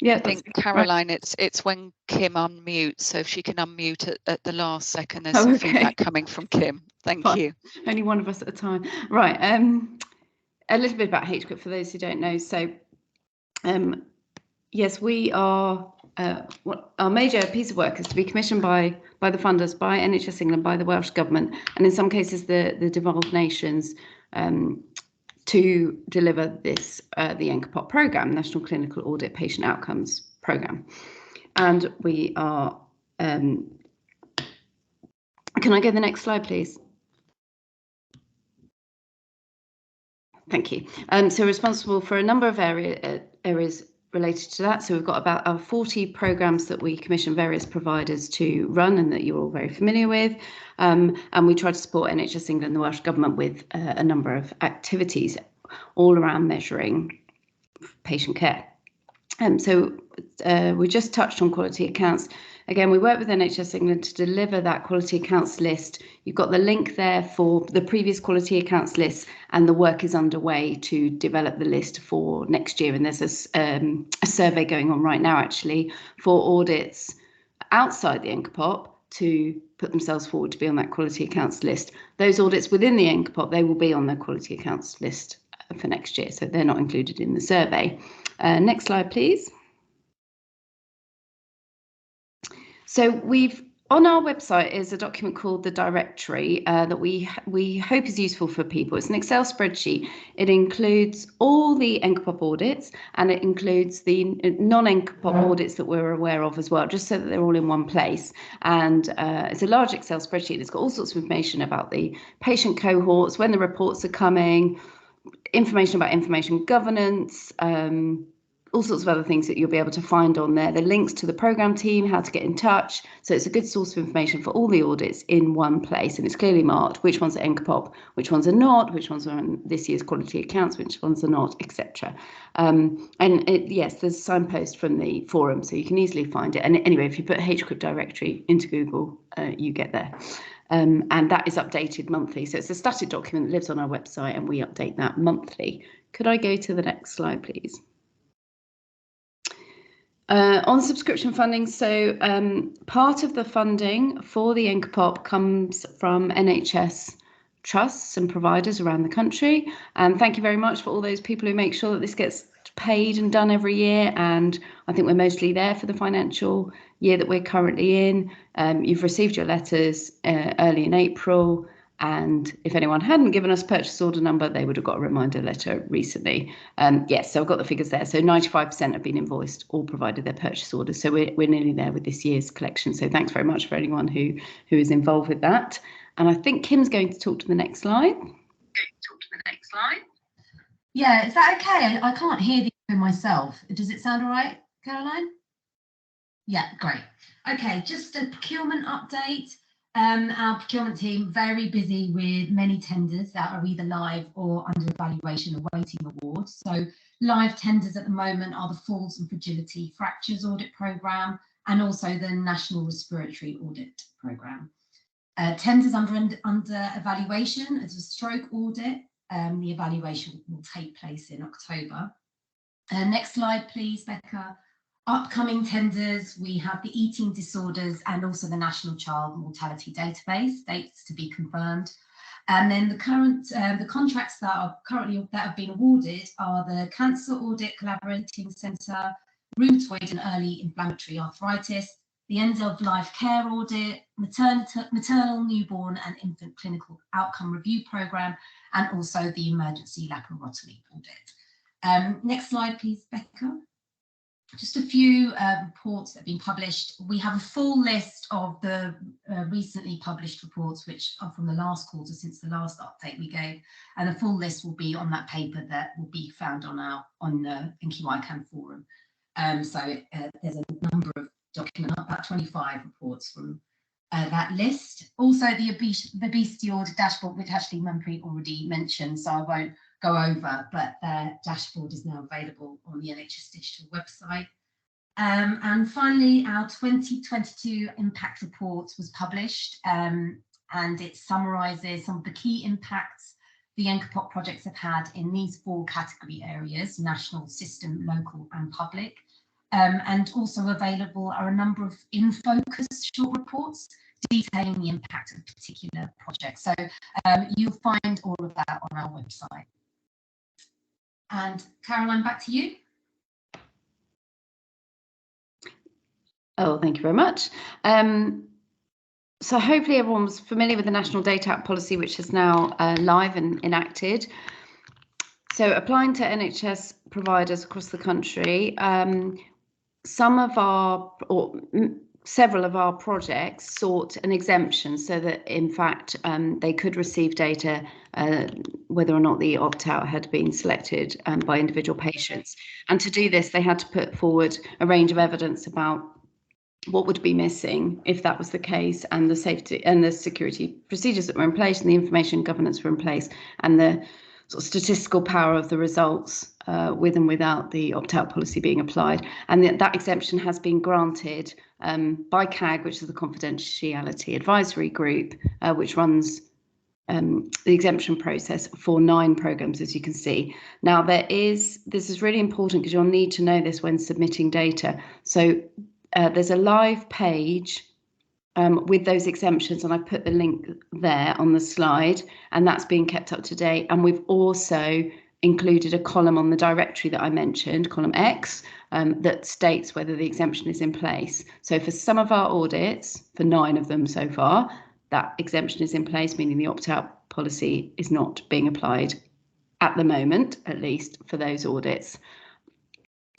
Speaker 2: Yeah,
Speaker 8: I think Caroline, it's when Kim unmutes, so if she can unmute at the last second, there's some feedback coming from Kim. Thank you.
Speaker 2: Only one of us at a time. Right, a little bit about HQIP for those who don't know. So yes, we are, our major piece of work is to be commissioned by the funders, by NHS England, by the Welsh Government, and in some cases the devolved nations, to deliver this, the NQICAN programme, National Clinical Audit Patient Outcomes Programme. And we are, can I go to the next slide, please? Thank you. So responsible for a number of areas related to that. So we've got about 40 programmes that we commission various providers to run and that you're all very familiar with. And we try to support NHS England and the Welsh Government with a number of activities all around measuring patient care. So we just touched on quality accounts. Again, we work with NHS England to deliver that quality accounts list. You've got the link there for the previous quality accounts list, and the work is underway to develop the list for next year. And there's a survey going on right now, actually, for audits outside the NQICAN to put themselves forward to be on that quality accounts list. Those audits within the NQICAN, they will be on the quality accounts list for next year, so they're not included in the survey. Next slide, please. So we've on our website is a document called the directory that we hope is useful for people. It's an Excel spreadsheet. It includes all the NQICAN audits, and it includes the non-NQICAN audits that we're aware of as well, just so that they're all in one place. And it's a large Excel spreadsheet. It's got all sorts of information about the patient cohorts, when the reports are coming, information about information governance, all sorts of other things that you'll be able to find on there. The links to the programme team, how to get in touch. So it's a good source of information for all the audits in one place. And it's clearly marked which ones are NQICAN, which ones are not, which ones are on this year's quality accounts, which ones are not, etc. Yes, there's a signpost from the forum, so you can easily find it. And anyway, if you put HQIP directory into Google, you get there. And that is updated monthly. So it's a static document that lives on our website, and we update that monthly. Could I go to the next slide, please? On subscription funding, so part of the funding for the NQICAN comes from NHS trusts and providers around the country. And thank you very much for all those people who make sure that this gets paid and done every year. And I think we're mostly there for the financial year that we're currently in. You've received your letters early in April. And if anyone hadn't given us purchase order number, they would have got a reminder letter recently. Yes, so I've got the figures there. So 95% have been invoiced or provided their purchase orders. So we're nearly there with this year's collection. So thanks very much for anyone who is involved with that. And I think Kim's going to talk to the next slide.
Speaker 3: Yeah, is that okay? I can't hear myself. Does it sound all right, Caroline? Yeah, great. Okay, just a procurement update. Our procurement team very busy with many tenders that are either live or under evaluation awaiting award. So live tenders at the moment are the Falls and Fragility Fractures Audit Programme and also the National Respiratory Audit Programme. Tenders under evaluation is a stroke audit. The evaluation will take place in October. Next slide, please, Becca. Upcoming tenders, we have the eating disorders and also the National Child Mortality Database, dates to be confirmed. And then the contracts that have been awarded are the Cancer Audit Collaborating Centre, Rheumatoid and Early Inflammatory Arthritis, the End of Life Care Audit, Maternal, Newborn and Infant Clinical Outcome Review Programme, and also the Emergency Laparoscopy Audit. Next slide, please, Becca. Just a few reports that have been published. We have a full list of the recently published reports, which are from the last quarter since the last update we gave, and the full list will be on that paper that will be found on the NQICAN forum. There's a number of documents, about 25 reports from that list. Also, the obesity audit dashboard, which actually Manpreet already mentioned, so I won't go over, but their dashboard is now available on the NHS digital website. And finally, our 2022 impact report was published, and it summarises some of the key impacts the NQICAN projects have had in these 4 category areas: national, system, local and public. And also available are a number of in-focus short reports detailing the impact of particular projects. So you'll find all of that on our website. And Caroline, back to you.
Speaker 2: Oh, thank you very much. So hopefully everyone's familiar with the National Data Act policy, which is now live and enacted. So applying to NHS providers across the country, several of our projects sought an exemption so that, in fact, they could receive data whether or not the opt-out had been selected by individual patients. And to do this, they had to put forward a range of evidence about what would be missing if that was the case, and the safety and the security procedures that were in place, and the information governance were in place, and the sort of statistical power of the results with and without the opt-out policy being applied. And that exemption has been granted by CAG, which is the Confidentiality Advisory Group, which runs the exemption process for 9 programs, as you can see. Now, this is really important because you'll need to know this when submitting data. So there's a live page with those exemptions, and I put the link there on the slide, and that's being kept up to date. And we've also included a column on the directory that I mentioned, column X, that states whether the exemption is in place. So for some of our audits, for 9 of them so far, that exemption is in place, meaning the opt-out policy is not being applied at the moment, at least for those audits.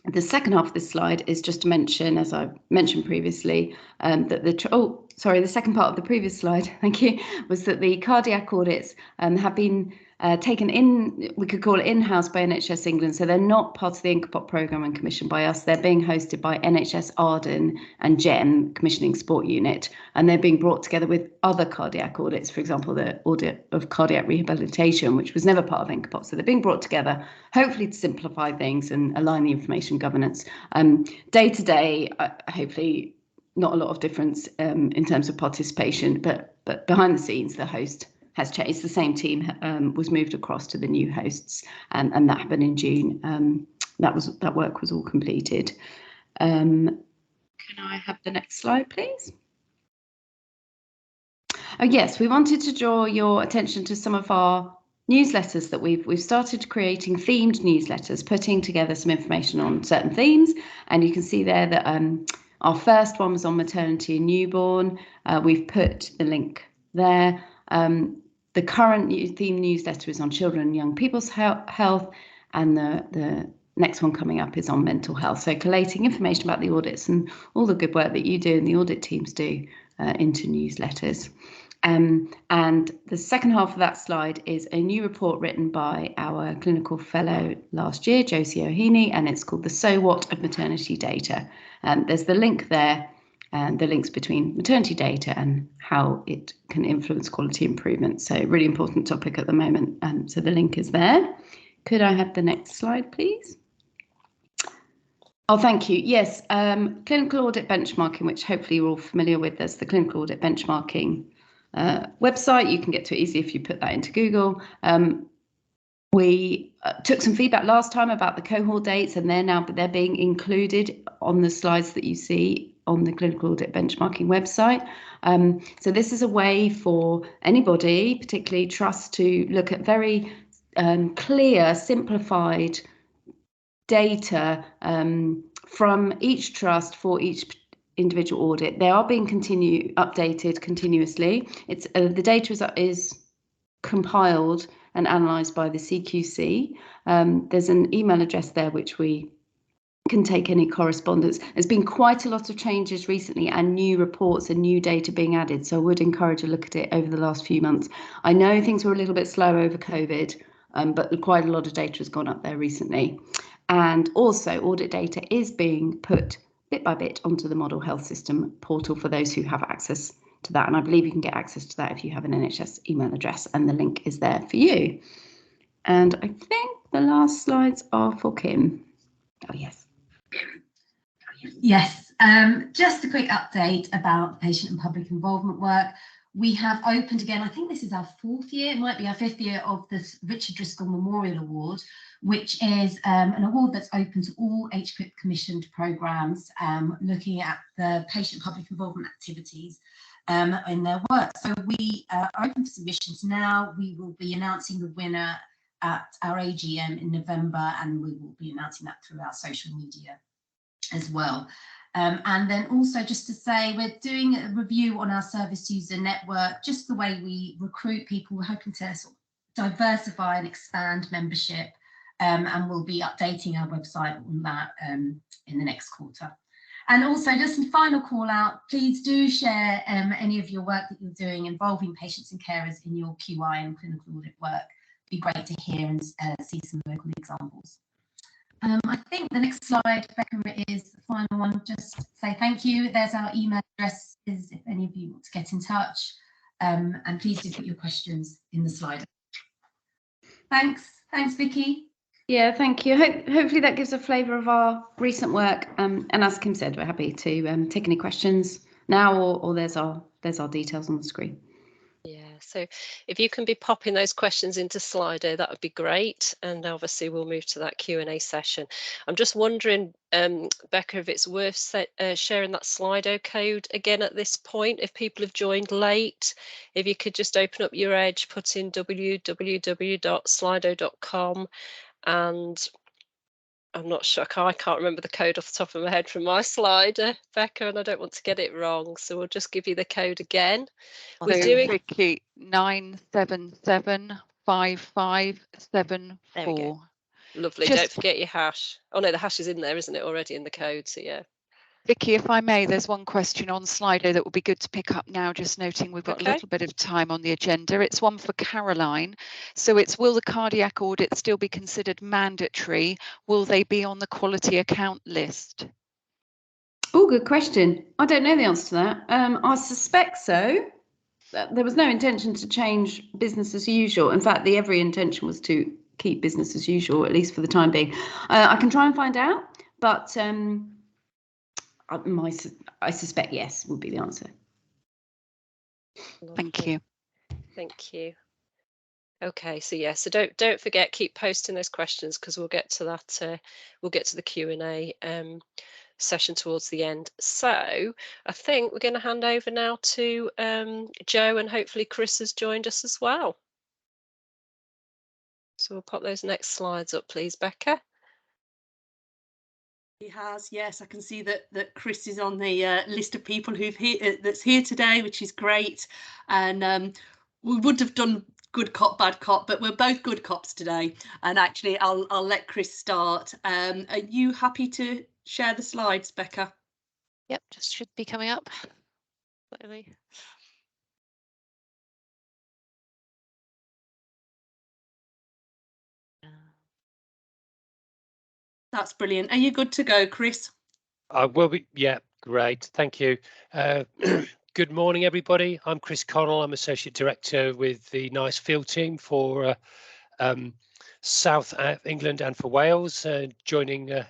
Speaker 2: The second half of this slide is just to mention, as I mentioned previously, that the second part of the previous slide, thank you, was that the cardiac audits have been taken in, we could call it in-house by NHS England. So they're not part of the NQICAN programme and commissioned by us. They're being hosted by NHS Arden and GEN, Commissioning Support Unit, and they're being brought together with other cardiac audits, for example, the audit of cardiac rehabilitation, which was never part of NQICAN. So they're being brought together, hopefully to simplify things and align the information governance. Day to day, hopefully not a lot of difference in terms of participation, but behind the scenes, the host has changed. The same team was moved across to the new hosts, and that happened in June. That work was all completed. Can I have the next slide, please? Oh yes, we wanted to draw your attention to some of our newsletters that we've started creating themed newsletters, putting together some information on certain themes, and you can see there that our first one was on maternity and newborn. We've put the link there. The current theme newsletter is on children and young people's health, and the next one coming up is on mental health. So collating information about the audits and all the good work that you do and the audit teams do into newsletters. And the second half of that slide is a new report written by our clinical fellow last year, Josie O'Heaney, and it's called The So What of Maternity Data. There's the link there, and the links between maternity data and how it can influence quality improvement. So really important topic at the moment. So the link is there. Could I have the next slide, please? Oh, thank you. Yes, clinical audit benchmarking, which hopefully you're all familiar with. There's the clinical audit benchmarking website. You can get to it easily if you put that into Google. We took some feedback last time about the cohort dates, and they're being included on the slides that you see on the clinical audit benchmarking website. So this is a way for anybody, particularly trusts, to look at very clear, simplified data from each trust for each individual audit. They are being updated continuously. The data is compiled and analysed by the CQC. There's an email address there which we can take any correspondence. There's been quite a lot of changes recently and new reports and new data being added, so I would encourage a look at it over the last few months. I know things were a little bit slow over COVID, but quite a lot of data has gone up there recently. And also audit data is being put bit by bit onto the Model Health System portal for those who have access to that, and I believe you can get access to that if you have an NHS email address, and the link is there for you. And I think the last slides are for Kim. Oh yes.
Speaker 3: Yes, just a quick update about patient and public involvement work. We have opened again, I think this is our 4th year, it might be our 5th year, of this Richard Driscoll Memorial Award, which is an award that's open to all HQIP commissioned programmes looking at the patient public involvement activities in their work. So we are open for submissions now. We will be announcing the winner at our AGM in November, and we will be announcing that through our social media as well. And then also just to say, we're doing a review on our service user network, just the way we recruit people. We're hoping to sort of diversify and expand membership, and we'll be updating our website on that in the next quarter. And also just a final call out, please do share any of your work that you're doing involving patients and carers in your QI and clinical audit work. It'd be great to hear and see some local examples. I think the next slide, Becca, is the final one. Just say thank you. There's our email addresses if any of you want to get in touch. And please do put your questions in the slide. Thanks, Vicky.
Speaker 2: Yeah, thank you. Hopefully that gives a flavour of our recent work. And as Kim said, we're happy to take any questions now, or there's our details on the screen.
Speaker 1: Yeah, so if you can be popping those questions into Slido, that would be great. And obviously we'll move to that Q&A session. I'm just wondering, Becca, if it's worth sharing that Slido code again at this point, if people have joined late, if you could just open up your Edge, put in www.slido.com, and I'm not sure, I can't remember the code off the top of my head from my slider, Becca, and I don't want to get it wrong, so we'll just give you the code again.
Speaker 8: We're doing Vicky 9775574.
Speaker 1: Lovely. Don't forget your hash. Oh no, the hash is in there, isn't it, already in the code? So yeah.
Speaker 8: Vicky, if I may, there's one question on Slido that would be good to pick up now, just noting we've got a little bit of time on the agenda. It's one for Caroline. So it's, will the cardiac audit still be considered mandatory? Will they be on the quality account list?
Speaker 2: Oh, good question. I don't know the answer to that. I suspect so. There was no intention to change business as usual. In fact, every intention was to keep business as usual, at least for the time being. I can try and find out, but I suspect yes would be the answer.
Speaker 8: Thank you.
Speaker 1: Thank you. Okay, so yeah, so don't forget, keep posting those questions, because we'll get to that. We'll get to the Q&A session towards the end. So I think we're going to hand over now to Joe, and hopefully Chris has joined us as well. So we'll pop those next slides up, please, Becca.
Speaker 7: He has, yes. I can see that Chris is on the list of people that's here today, which is great. And we would have done good cop, bad cop, but we're both good cops today. And actually, I'll let Chris start. Are you happy to share the slides, Becca?
Speaker 9: Yep, just should be coming up.
Speaker 7: That's brilliant. Are you good to go, Chris?
Speaker 10: I will be. Yeah, great. Thank you. Good morning, everybody. I'm Chris Connell. I'm Associate Director with the NICE field team for South England and for Wales, joining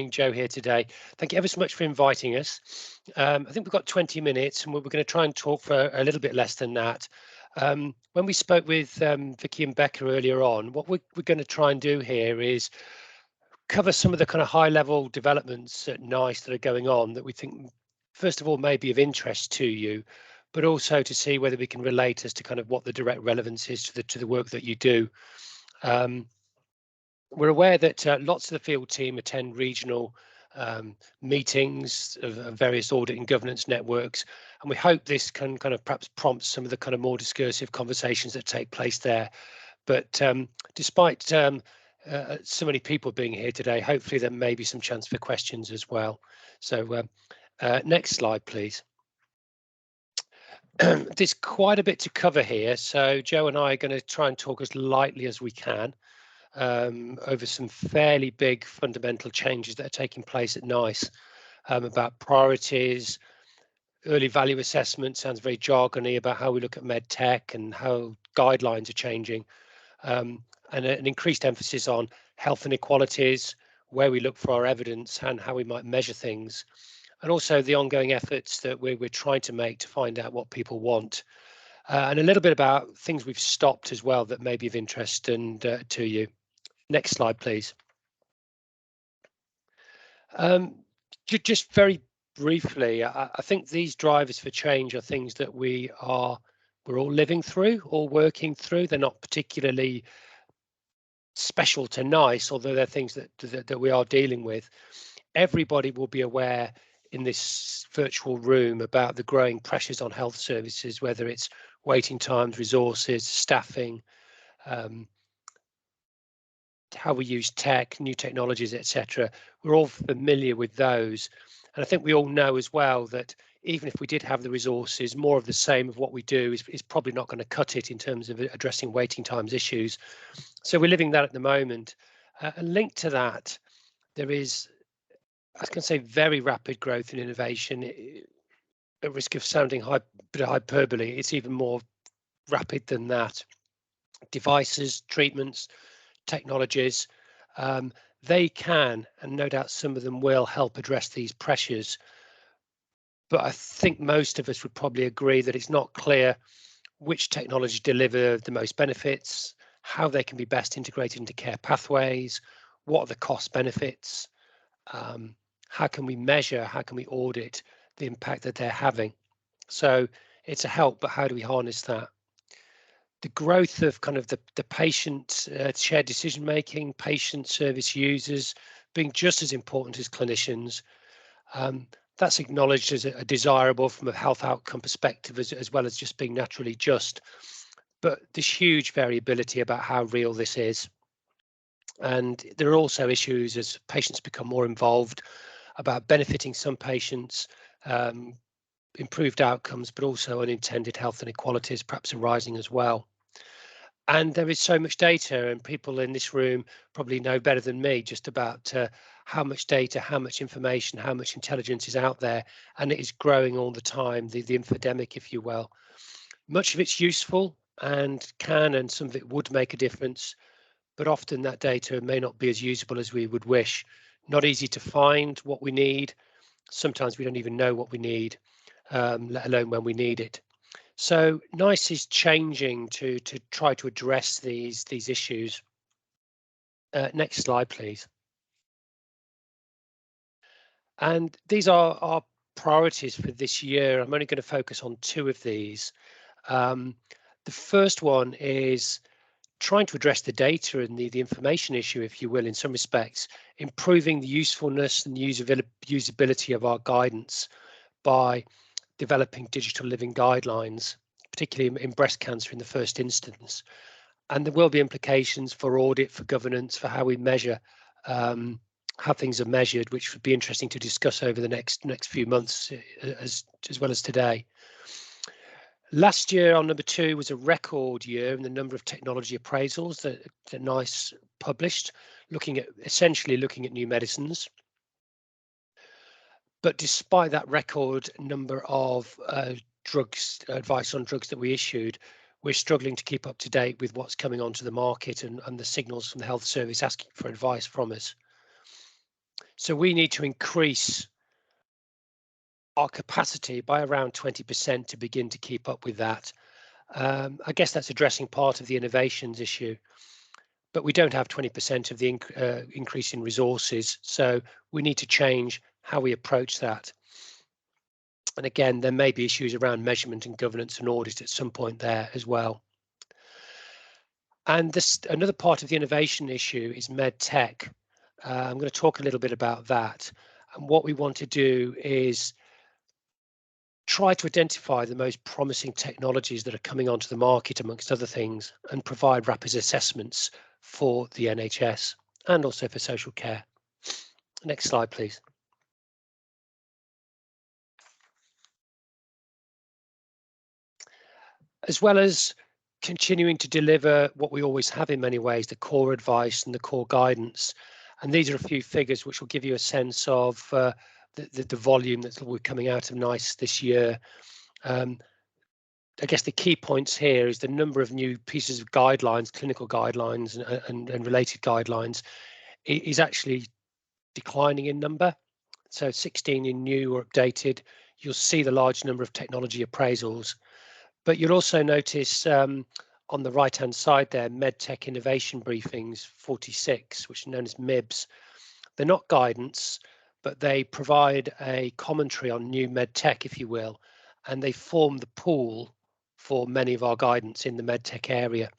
Speaker 10: Joe here today. Thank you ever so much for inviting us. I think we've got 20 minutes and we're going to try and talk for a little bit less than that. When we spoke with Vicky and Becca earlier on, what we're going to try and do here is cover some of the kind of high level developments at NICE that are going on that we think, first of all, may be of interest to you, but also to see whether we can relate as to kind of what the direct relevance is to the work that you do. We're aware that lots of the field team attend regional meetings of various audit and governance networks, and we hope this can kind of perhaps prompt some of the kind of more discursive conversations that take place there. But despite so many people being here today, hopefully there may be some chance for questions as well. So next slide, please. There's quite a bit to cover here, so Joe and I are going to try and talk as lightly as we can over some fairly big fundamental changes that are taking place at NICE, about priorities, early value assessment, sounds very jargony, about how we look at med tech and how guidelines are changing, and an increased emphasis on health inequalities, where we look for our evidence and how we might measure things, and also the ongoing efforts that we're trying to make to find out what people want, and a little bit about things we've stopped as well that may be of interest and to you. Next slide, please. Just very briefly, I think these drivers for change are things that we're all living through or working through. They're not particularly special to NICE, although they're things that we are dealing with. Everybody will be aware in this virtual room about the growing pressures on health services, whether it's waiting times, resources, staffing, how we use tech, new technologies, etc. We're all familiar with those. And I think we all know as well that even if we did have the resources, more of the same of what we do is probably not going to cut it in terms of addressing waiting times issues. So we're living that at the moment. And linked to that, there is, I was going to say, very rapid growth in innovation. At risk of sounding bit of hyperbole, it's even more rapid than that. devices, treatments, technologies. They can, and no doubt some of them will, help address these pressures. But I think most of us would probably agree that it's not clear which technology deliver the most benefits, how they can be best integrated into care pathways, what are the cost benefits, how can we measure, how can we audit the impact that they're having. So it's a help, but how do we harness that? The growth of kind of the patient shared decision making, patient service users being just as important as clinicians. That's acknowledged as a desirable from a health outcome perspective, as well as just being naturally just. But there's huge variability about how real this is. And there are also issues as patients become more involved about benefiting some patients, improved outcomes, but also unintended health inequalities perhaps arising as well. And there is so much data, and people in this room probably know better than me just about how much data, how much information, how much intelligence is out there, and it is growing all the time, the infodemic, if you will. Much of it's useful and can, and some of it would make a difference, but often that data may not be as usable as we would wish. Not easy to find what we need. Sometimes we don't even know what we need, let alone when we need it. So NICE is changing to try to address these issues. Next slide, please. And these are our priorities for this year. I'm only going to focus on two of these. The first one is trying to address the data and the information issue, if you will, in some respects, improving the usefulness and usability of our guidance by developing digital living guidelines, particularly in breast cancer in the first instance. And there will be implications for audit, for governance, for how we measure, how things are measured, which would be interesting to discuss over the next few months, as well as today. Last year on number 2 was a record year in the number of technology appraisals that NICE published, essentially looking at new medicines. But despite that record number of advice on drugs that we issued, we're struggling to keep up to date with what's coming onto the market and the signals from the health service asking for advice from us. So we need to increase our capacity by around 20% to begin to keep up with that. I guess that's addressing part of the innovations issue, but we don't have 20% of the increase in resources. So we need to change how we approach that. And again, there may be issues around measurement and governance and audit at some point there as well. And another part of the innovation issue is med tech. I'm going to talk a little bit about that. And what we want to do is try to identify the most promising technologies that are coming onto the market, amongst other things, and provide rapid assessments for the NHS and also for social care. Next slide, please. As well as continuing to deliver what we always have in many ways, the core advice and the core guidance. And these are a few figures which will give you a sense of the volume that will be coming out of NICE this year. I guess the key points here is the number of new pieces of guidelines, clinical guidelines and related guidelines is actually declining in number. So 16 in new or updated. You'll see the large number of technology appraisals. But you'll also notice on the right-hand side there, MedTech Innovation Briefings 46, which are known as MIBs. They're not guidance, but they provide a commentary on new MedTech, if you will, and they form the pool for many of our guidance in the MedTech area.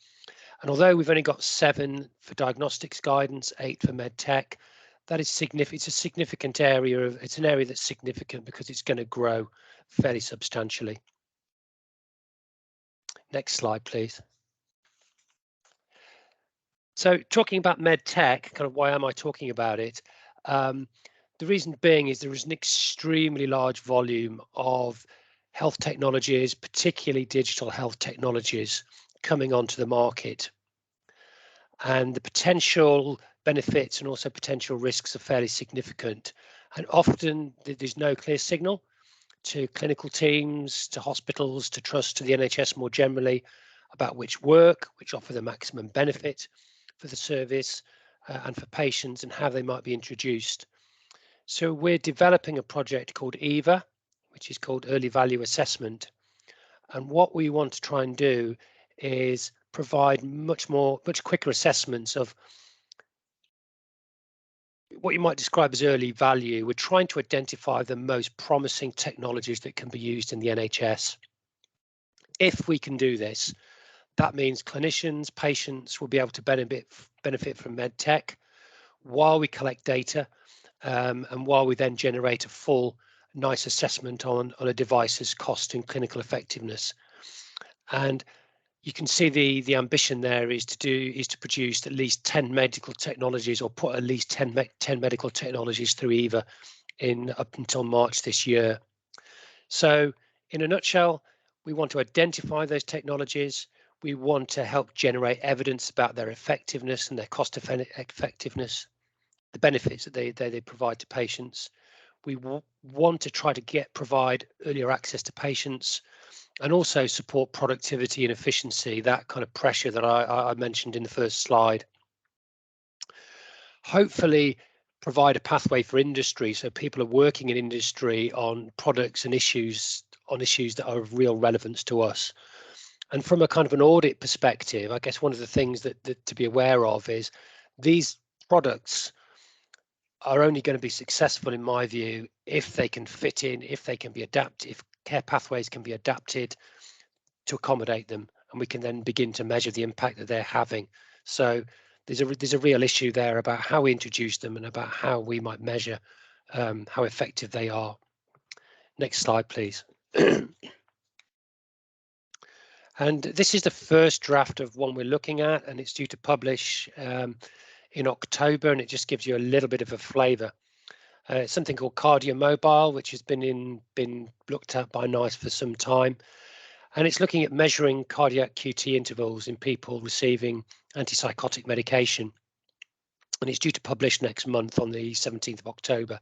Speaker 10: And although we've only got 7 for diagnostics guidance, 8 for MedTech, that is significant. It's a significant area. It's an area that's significant because it's going to grow fairly substantially. Next slide, please. So talking about MedTech, kind of why am I talking about it? The reason being is there is an extremely large volume of health technologies, particularly digital health technologies, coming onto the market. And the potential benefits and also potential risks are fairly significant. And often there's no clear signal to clinical teams, to hospitals, to trust, to the NHS more generally, about which work, which offer the maximum benefit for the service and for patients, and how they might be introduced. So we're developing a project called EVA, which is called Early Value Assessment. And what we want to try and do is provide much quicker assessments of what you might describe as early value. We're trying to identify the most promising technologies that can be used in the NHS. If we can do this, that means clinicians, patients will be able to benefit from medtech while we collect data and while we then generate a full, nice assessment on a device's cost and clinical effectiveness. And you can see the ambition there is to produce at least 10 medical technologies, or put at least 10 medical technologies through EVA up until March this year. So in a nutshell, we want to identify those technologies. We want to help generate evidence about their effectiveness and their cost effectiveness, the benefits that they provide to patients. We want to try to provide earlier access to patients, and also support productivity and efficiency, that kind of pressure that I mentioned in the first slide. Hopefully provide a pathway for industry, so people are working in industry on products and issues that are of real relevance to us. And from a kind of an audit perspective, I guess one of the things that to be aware of is these products are only going to be successful, in my view, if they can fit in, if they can be adapted, if care pathways can be adapted to accommodate them, and we can then begin to measure the impact that they're having. So there's a real issue there about how we introduce them and about how we might measure how effective they are. Next slide, please. And this is the first draft of one we're looking at, and it's due to publish in October, and it just gives you a little bit of a flavour. It's something called Cardio Mobile, which has been looked at by NICE for some time. And it's looking at measuring cardiac QT intervals in people receiving antipsychotic medication. And it's due to publish next month on the 17th of October.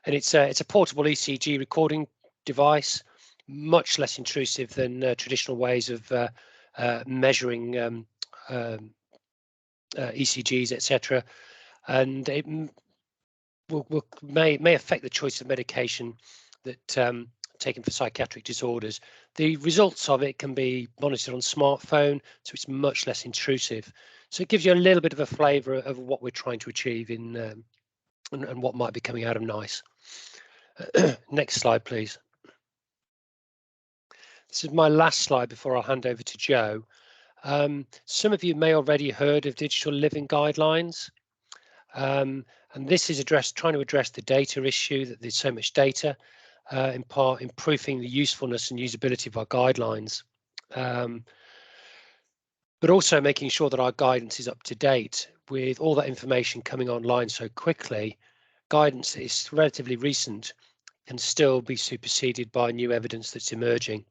Speaker 10: And it's a portable ECG recording device, much less intrusive than traditional ways of measuring ECGs, etc. And it may affect the choice of medication that taken for psychiatric disorders. The results of it can be monitored on smartphone, so it's much less intrusive. So it gives you a little bit of a flavour of what we're trying to achieve in and what might be coming out of NICE. Next slide, please. This is my last slide before I'll hand over to Joe. Some of you may already heard of digital living guidelines. And this is trying to address the data issue, that there's so much data, in part improving the usefulness and usability of our guidelines, but also making sure that our guidance is up to date. With all that information coming online so quickly, guidance that is relatively recent can still be superseded by new evidence that's emerging.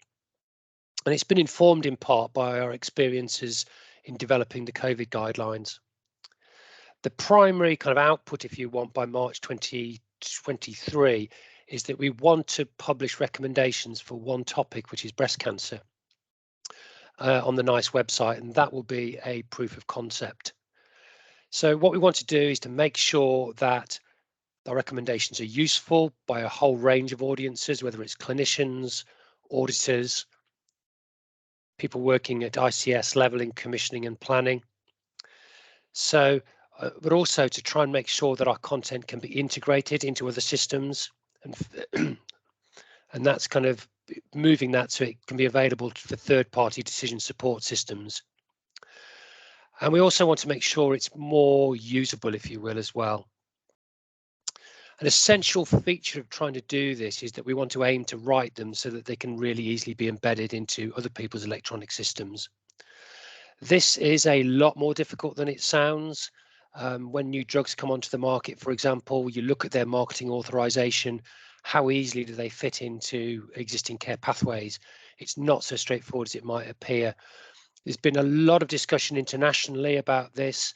Speaker 10: And it's been informed in part by our experiences in developing the COVID guidelines. The primary kind of output, if you want, by March 2023 is that we want to publish recommendations for one topic, which is breast cancer, on the NICE website, and that will be a proof of concept. So what we want to do is to make sure that our recommendations are useful by a whole range of audiences, whether it's clinicians, auditors, people working at ICS level in commissioning and planning. So, but also to try and make sure that our content can be integrated into other systems, and that's kind of moving that so it can be available for third-party decision support systems. And we also want to make sure it's more usable, if you will, as well. An essential feature of trying to do this is that we want to aim to write them so that they can really easily be embedded into other people's electronic systems. This is a lot more difficult than it sounds. When new drugs come onto the market, for example, you look at their marketing authorization, how easily do they fit into existing care pathways? It's not so straightforward as it might appear. There's been a lot of discussion internationally about this,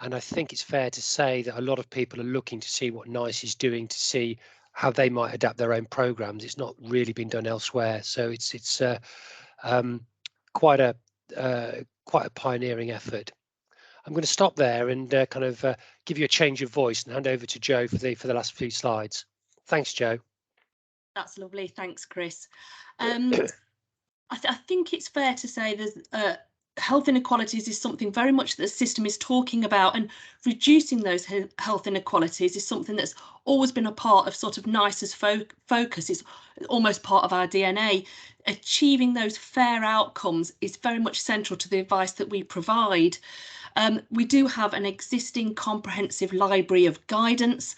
Speaker 10: and I think it's fair to say that a lot of people are looking to see what NICE is doing to see how they might adapt their own programs. It's not really been done elsewhere, so it's quite a quite a pioneering effort. I'm going to stop there and kind of give you a change of voice and hand over to Jo for the last few slides. Thanks, Jo.
Speaker 7: That's lovely. Thanks, Chris. I think it's fair to say there's health inequalities is something very much that the system is talking about, and reducing those health inequalities is something that's always been a part of sort of NICE's focus. It's almost part of our DNA. Achieving those fair outcomes is very much central to the advice that we provide. We do have an existing comprehensive library of guidance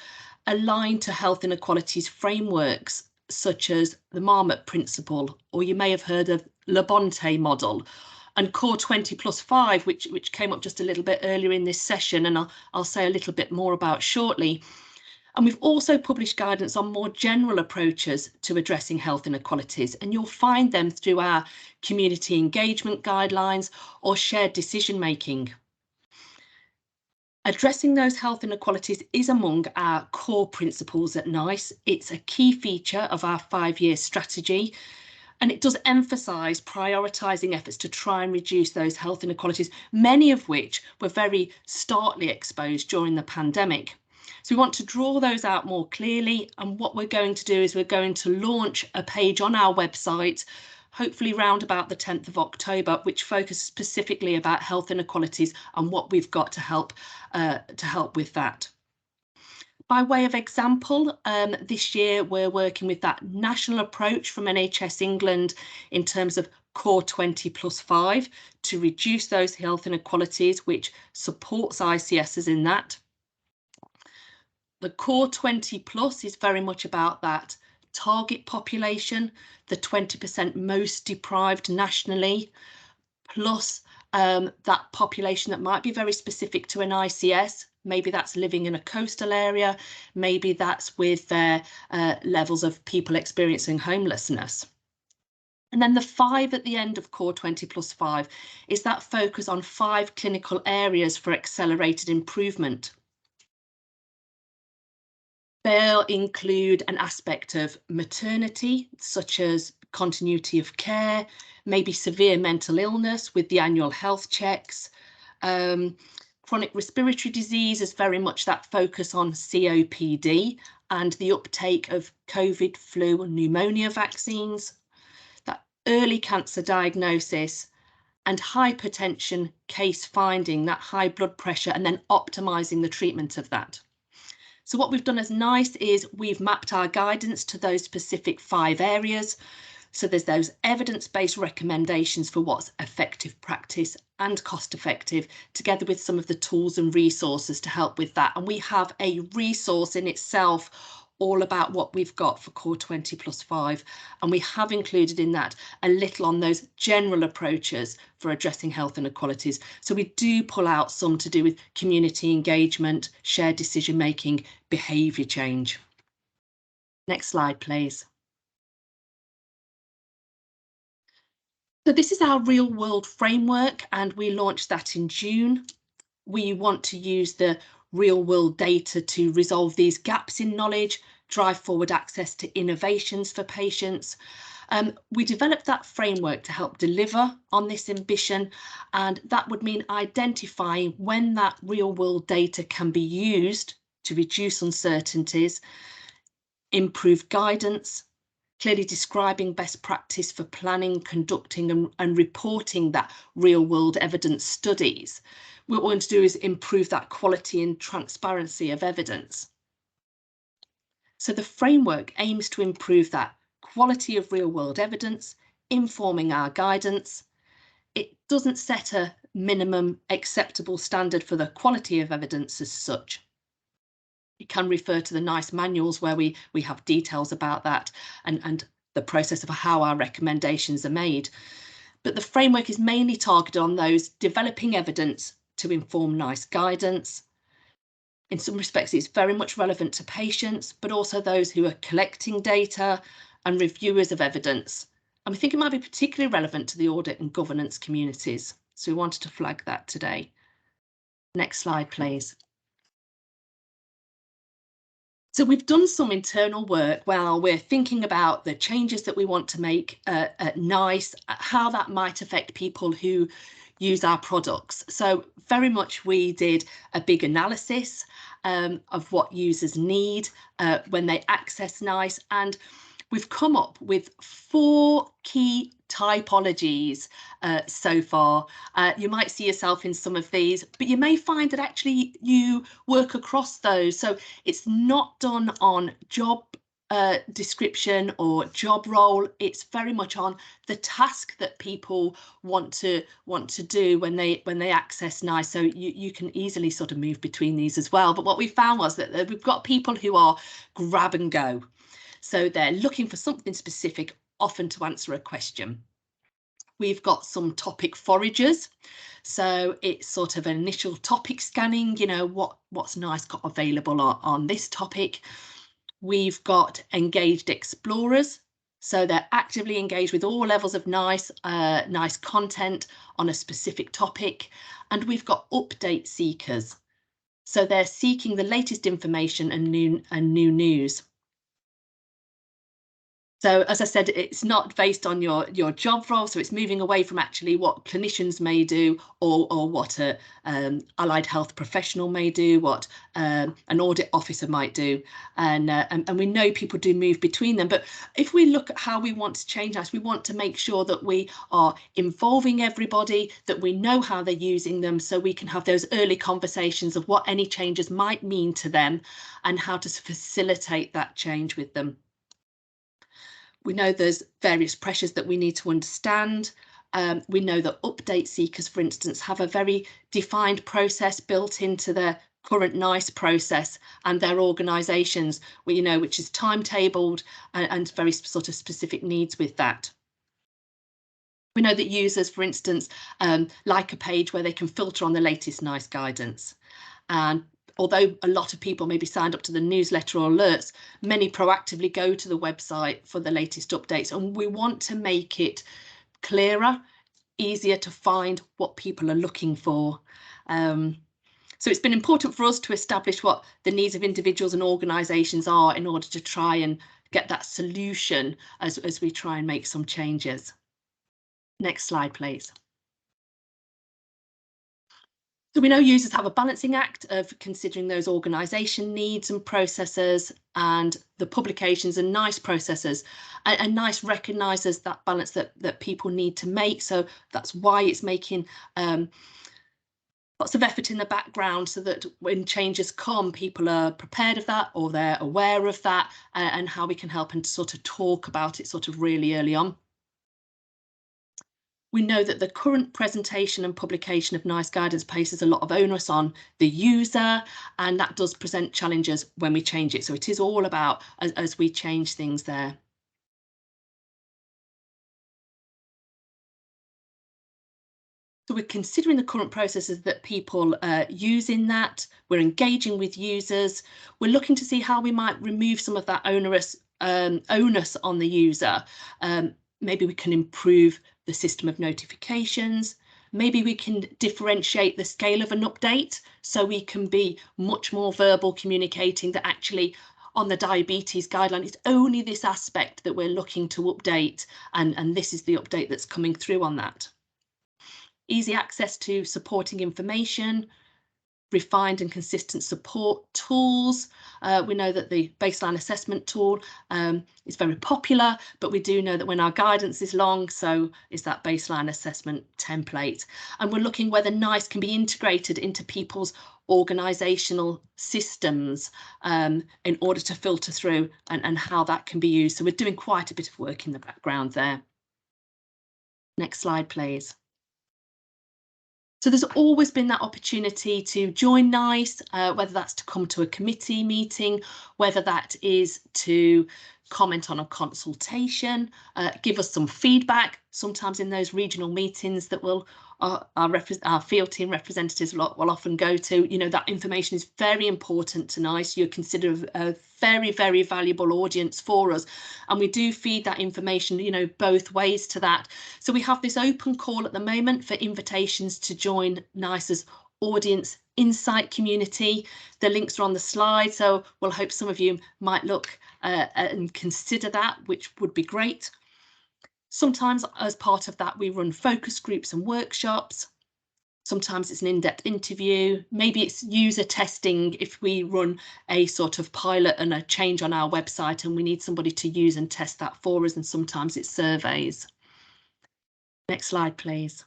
Speaker 7: aligned to health inequalities frameworks, such as the Marmot principle, or you may have heard of Labonte model, and Core 20+5, which came up just a little bit earlier in this session, and I'll say a little bit more about shortly. And we've also published guidance on more general approaches to addressing health inequalities, and you'll find them through our community engagement guidelines or shared decision making. Addressing those health inequalities is among our core principles at NICE. It's a key feature of our 5-year strategy, and it does emphasise prioritising efforts to try and reduce those health inequalities, many of which were very starkly exposed during the pandemic. So we want to draw those out more clearly, and what we're going to do is we're going to launch a page on our website, hopefully round about the 10th of October, which focuses specifically about health inequalities and what we've got to help with that. By way of example, this year we're working with that national approach from NHS England in terms of Core 20+5 to reduce those health inequalities, which supports ICSs in that. The Core 20+ is very much about that target population, the 20% most deprived nationally, plus that population that might be very specific to an ICS. Maybe that's living in a coastal area, maybe that's with their levels of people experiencing homelessness. And then the 5 at the end of Core 20+5 is that focus on 5 clinical areas for accelerated improvement. They'll include an aspect of maternity, such as continuity of care, maybe severe mental illness with the annual health checks. Chronic respiratory disease is very much that focus on COPD and the uptake of COVID, flu and pneumonia vaccines. That early cancer diagnosis and hypertension case finding, that high blood pressure, and then optimising the treatment of that. So what we've done as NICE is we've mapped our guidance to those specific 5 areas. So there's those evidence-based recommendations for what's effective practice and cost effective, together with some of the tools and resources to help with that. And we have a resource in itself all about what we've got for Core 20+5. And we have included in that a little on those general approaches for addressing health inequalities. So we do pull out some to do with community engagement, shared decision making, behaviour change. Next slide, please. So this is our real world framework, and we launched that in June. We want to use the real world data to resolve these gaps in knowledge, drive forward access to innovations for patients. We developed that framework to help deliver on this ambition, and that would mean identifying when that real world data can be used to reduce uncertainties, improve guidance, clearly describing best practice for planning, conducting and reporting that real world evidence studies. What we want to do is improve that quality and transparency of evidence. So the framework aims to improve that quality of real world evidence, informing our guidance. It doesn't set a minimum acceptable standard for the quality of evidence as such. You can refer to the NICE manuals where we have details about that and the process of how our recommendations are made. But the framework is mainly targeted on those developing evidence to inform NICE guidance. In some respects, it's very much relevant to patients, but also those who are collecting data and reviewers of evidence. And we think it might be particularly relevant to the audit and governance communities. So we wanted to flag that today. Next slide, please. So we've done some internal work while we're thinking about the changes that we want to make at NICE, how that might affect people who use our products. So very much we did a big analysis of what users need when they access NICE, and we've come up with 4 key typologies so far. You might see yourself in some of these, but you may find that actually you work across those. So it's not done on job description or job role. It's very much on the task that people want to do when they access NICE. So you can easily sort of move between these as well. But what we found was that we've got people who are grab and go. So they're looking for something specific, often to answer a question. We've got some topic foragers. So it's sort of an initial topic scanning, you know, what's NICE got available on this topic. We've got engaged explorers. So they're actively engaged with all levels of NICE, NICE content on a specific topic. And we've got update seekers. So they're seeking the latest information and new news. So as I said, it's not based on your job role, so it's moving away from actually what clinicians may do or what a allied health professional may do, what an audit officer might do, and we know people do move between them. But if we look at how we want to change that, we want to make sure that we are involving everybody, that we know how they're using them, so we can have those early conversations of what any changes might mean to them and how to facilitate that change with them. We know there's various pressures that we need to understand. We know that update seekers, for instance, have a very defined process built into their current NICE process and their organisations, which is timetabled and very sort of specific needs with that. We know that users, for instance, like a page where they can filter on the latest NICE guidance. And although a lot of people may be signed up to the newsletter or alerts, many proactively go to the website for the latest updates. And we want to make it clearer, easier to find what people are looking for. So it's been important for us to establish what the needs of individuals and organisations are in order to try and get that solution as we try and make some changes. Next slide, please. So we know users have a balancing act of considering those organisation needs and processes and the publications and NICE processes, and NICE recognises that balance that people need to make. So that's why it's making lots of effort in the background so that when changes come, people are prepared of that or they're aware of that, and how we can help and sort of talk about it sort of really early on. We know that the current presentation and publication of NICE guidance places a lot of onus on the user, and that does present challenges when we change it. So it is all about as we change things there. So we're considering the current processes that people use in that. We're engaging with users. We're looking to see how we might remove some of that onus on the user. Maybe we can improve the system of notifications. Maybe we can differentiate the scale of an update so we can be much more verbal, communicating that actually on the diabetes guideline, it's only this aspect that we're looking to update, and this is the update that's coming through on that. Easy access to supporting information, refined and consistent support tools. We know that the baseline assessment tool is very popular, but we do know that when our guidance is long, so is that baseline assessment template. And we're looking whether NICE can be integrated into people's organisational systems in order to filter through and how that can be used. So we're doing quite a bit of work in the background there. Next slide, please. So there's always been that opportunity to join NICE, whether that's to come to a committee meeting, whether that is to comment on a consultation, give us some feedback. Sometimes in those regional meetings that our field team representatives will often go to, that information is very important to NICE. You're considered a very, very valuable audience for us, and we do feed that information, both ways to that. So we have this open call at the moment for invitations to join NICE's audience insight community. The links are on the slide, so we'll hope some of you might look and consider that, which would be great. Sometimes as part of that, we run focus groups and workshops. Sometimes it's an in-depth interview. Maybe it's user testing if we run a sort of pilot and a change on our website and we need somebody to use and test that for us, and sometimes it's surveys. Next slide, please.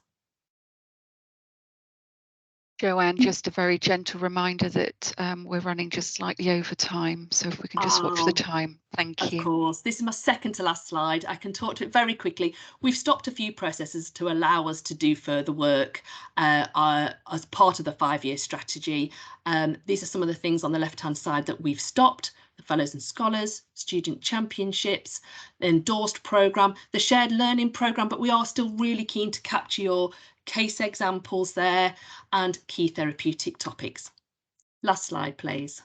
Speaker 8: Joanne, just a very gentle reminder that we're running just slightly over time. So if we can just watch the time. Thank you.
Speaker 7: Of course, this is my second to last slide. I can talk to it very quickly. We've stopped a few processes to allow us to do further work as part of the 5-year strategy. These are some of the things on the left-hand side that we've stopped. The Fellows and Scholars, Student Championships, the endorsed programme, the Shared Learning programme, but we are still really keen to capture your case examples there and key therapeutic topics. Last slide, please.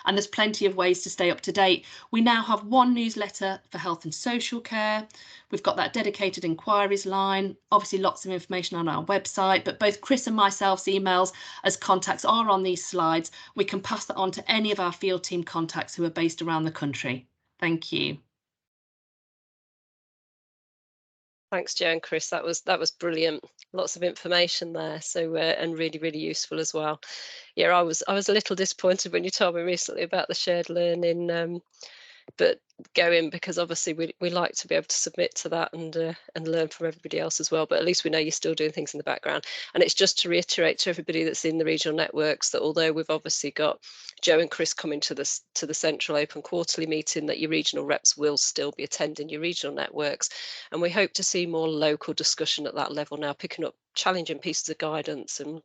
Speaker 7: And there's plenty of ways to stay up to date. We now have one newsletter for health and social care. We've got that dedicated inquiries line, obviously lots of information on our website, but both Chris and myself's emails as contacts are on these slides. We can pass that on to any of our field team contacts who are based around the country. Thank you.
Speaker 1: Thanks, Jo and Chris. That was brilliant. Lots of information there. So and really useful as well. Yeah, I was a little disappointed when you told me recently about the shared learning, but going, because obviously we like to be able to submit to that and learn from everybody else as well. But at least we know you're still doing things in the background. And it's just to reiterate to everybody that's in the regional networks that although we've obviously got Jo and Chris coming to the central open quarterly meeting, that your regional reps will still be attending your regional networks. And we hope to see more local discussion at that level now, picking up challenging pieces of guidance and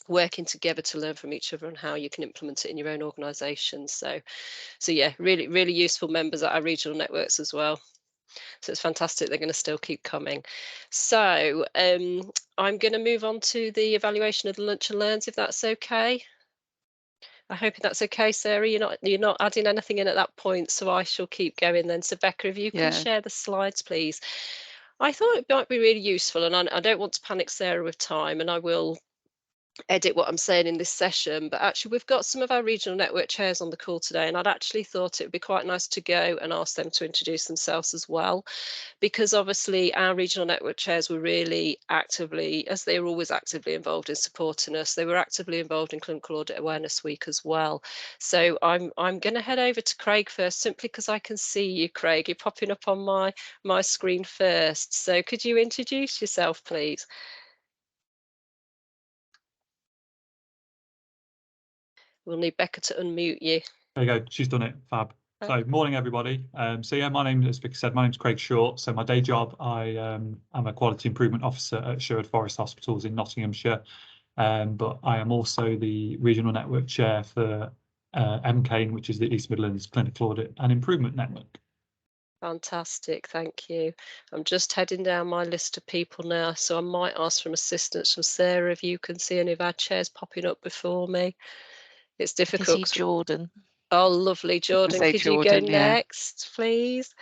Speaker 1: working together to learn from each other and how you can implement it in your own organisation. So yeah, really useful members at our regional networks as well. So it's fantastic they're going to still keep coming. So I'm going to move on to the evaluation of the lunch and learns, if that's okay. I hope that's okay, Sarah. You're not adding anything in at that point, so I shall keep going then. So Becca, if you can share the slides, please. I thought it might be really useful, and I don't want to panic Sarah with time, and I will edit what I'm saying in this session, but actually we've got some of our regional network chairs on the call today, and I'd actually thought it would be quite nice to go and ask them to introduce themselves as well, because obviously our regional network chairs were really actively, as they were always actively involved in supporting us, they were actively involved in Clinical Audit Awareness Week as well. So I'm going to head over to Craig first, simply because I can see you, Craig. You're popping up on my screen first. So could you introduce yourself, please? We'll need Becca to unmute you.
Speaker 11: There you go. She's done it. Fab. So morning, everybody. So yeah, my name, as Vicky said, my name's Craig Short. So my day job, I am a quality improvement officer at Sherwood Forest Hospitals in Nottinghamshire. But I am also the regional network chair for NQICAN, which is the East Midlands Clinical Audit and Improvement Network.
Speaker 1: Fantastic, thank you. I'm just heading down my list of people now, so I might ask for assistance from Sarah if you can see any of our chairs popping up before me. It's difficult.
Speaker 9: I can see Jordan.
Speaker 1: Oh, lovely, Jordan. Could you go next, please?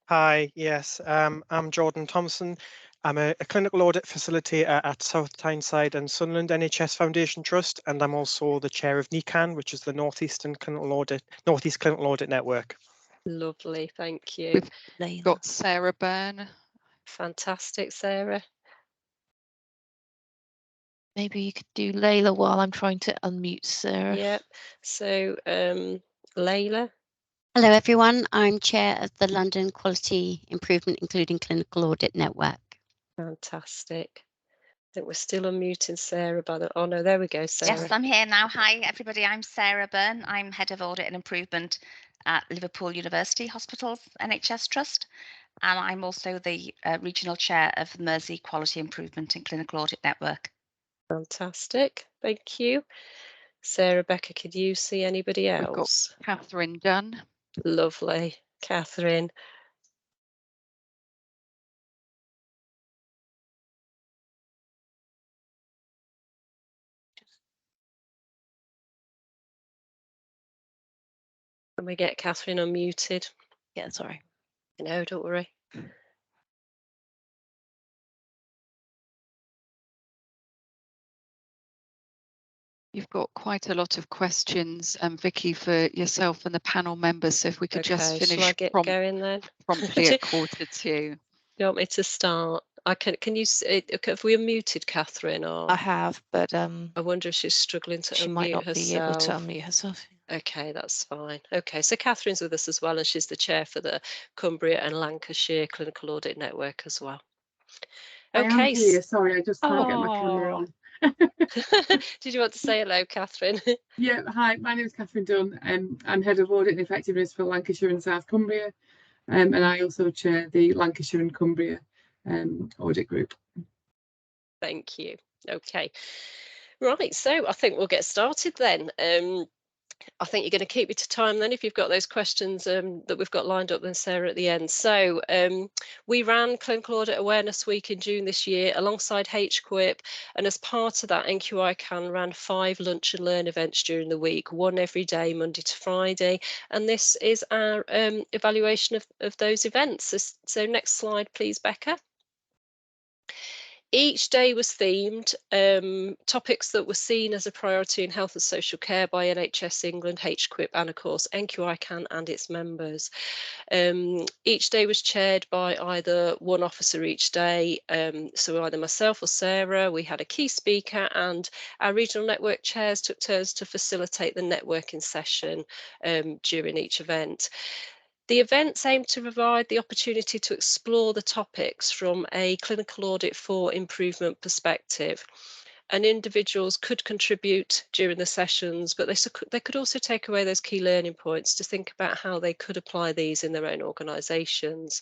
Speaker 12: Hi, yes, I'm Jordan Thompson. I'm a clinical audit facilitator at South Tyneside and Sunderland NHS Foundation Trust, and I'm also the chair of NQICAN, which is the Northeast Clinical Audit Network.
Speaker 1: Lovely, thank you.
Speaker 8: We've got Sarah Byrne.
Speaker 1: Fantastic, Sarah.
Speaker 9: Maybe you could do Layla while I'm trying to unmute Sarah.
Speaker 1: Yep. So Layla.
Speaker 13: Hello everyone, I'm chair of the London Quality Improvement Including Clinical Audit Network.
Speaker 1: Fantastic. I think we're still unmuting Sarah by the, oh no, there we go, Sarah.
Speaker 14: Yes, I'm here now. Hi everybody, I'm Sarah Byrne. I'm Head of Audit and Improvement at Liverpool University Hospitals NHS Trust, and I'm also the Regional Chair of the Mersey Quality Improvement and Clinical Audit Network.
Speaker 1: Fantastic, thank you. Sarah, Becca, could you see anybody else?
Speaker 8: We've got Catherine Dunn.
Speaker 1: Lovely, Catherine. Can we get Catherine unmuted?
Speaker 9: Yeah, sorry.
Speaker 1: No, don't worry.
Speaker 8: You've got quite a lot of questions, Vicky, for yourself and the panel members. So if we could just
Speaker 1: Okay, shall I
Speaker 8: finish
Speaker 1: get going then?
Speaker 8: promptly at 1:45.
Speaker 1: You want me to start? I can you have we unmuted Catherine, or
Speaker 9: I have, but
Speaker 1: I wonder if she's struggling to
Speaker 9: she
Speaker 1: unmute
Speaker 9: might not
Speaker 1: herself.
Speaker 9: be able to unmute herself.
Speaker 1: Okay, that's fine. Okay, so Catherine's with us as well, and she's the chair for the Cumbria and Lancashire Clinical Audit Network as well.
Speaker 15: Okay. I am here. Sorry, I just can't get my camera on.
Speaker 1: Did you want to say hello, Catherine?
Speaker 15: Yeah, hi, my name is Catherine Dunn. I'm Head of Audit and Effectiveness for Lancashire and South Cumbria, and I also chair the Lancashire and Cumbria audit group.
Speaker 1: Thank you. Okay, right, so I think we'll get started then. I think you're going to keep me to time then if you've got those questions that we've got lined up then, Sarah, at the end. So we ran Clinical Audit Awareness Week in June this year alongside HQIP, and as part of that, NQICAN ran 5 lunch and learn events during the week, 1 every day, Monday to Friday, and this is our evaluation of those events. So next slide, please, Becca. Each day was themed, topics that were seen as a priority in health and social care by NHS England, HQIP, and of course NQICAN and its members. Each day was chaired by either one officer each day, so either myself or Sarah. We had a key speaker, and our regional network chairs took turns to facilitate the networking session during each event. The events aim to provide the opportunity to explore the topics from a clinical audit for improvement perspective. And individuals could contribute during the sessions, but they could also take away those key learning points to think about how they could apply these in their own organisations.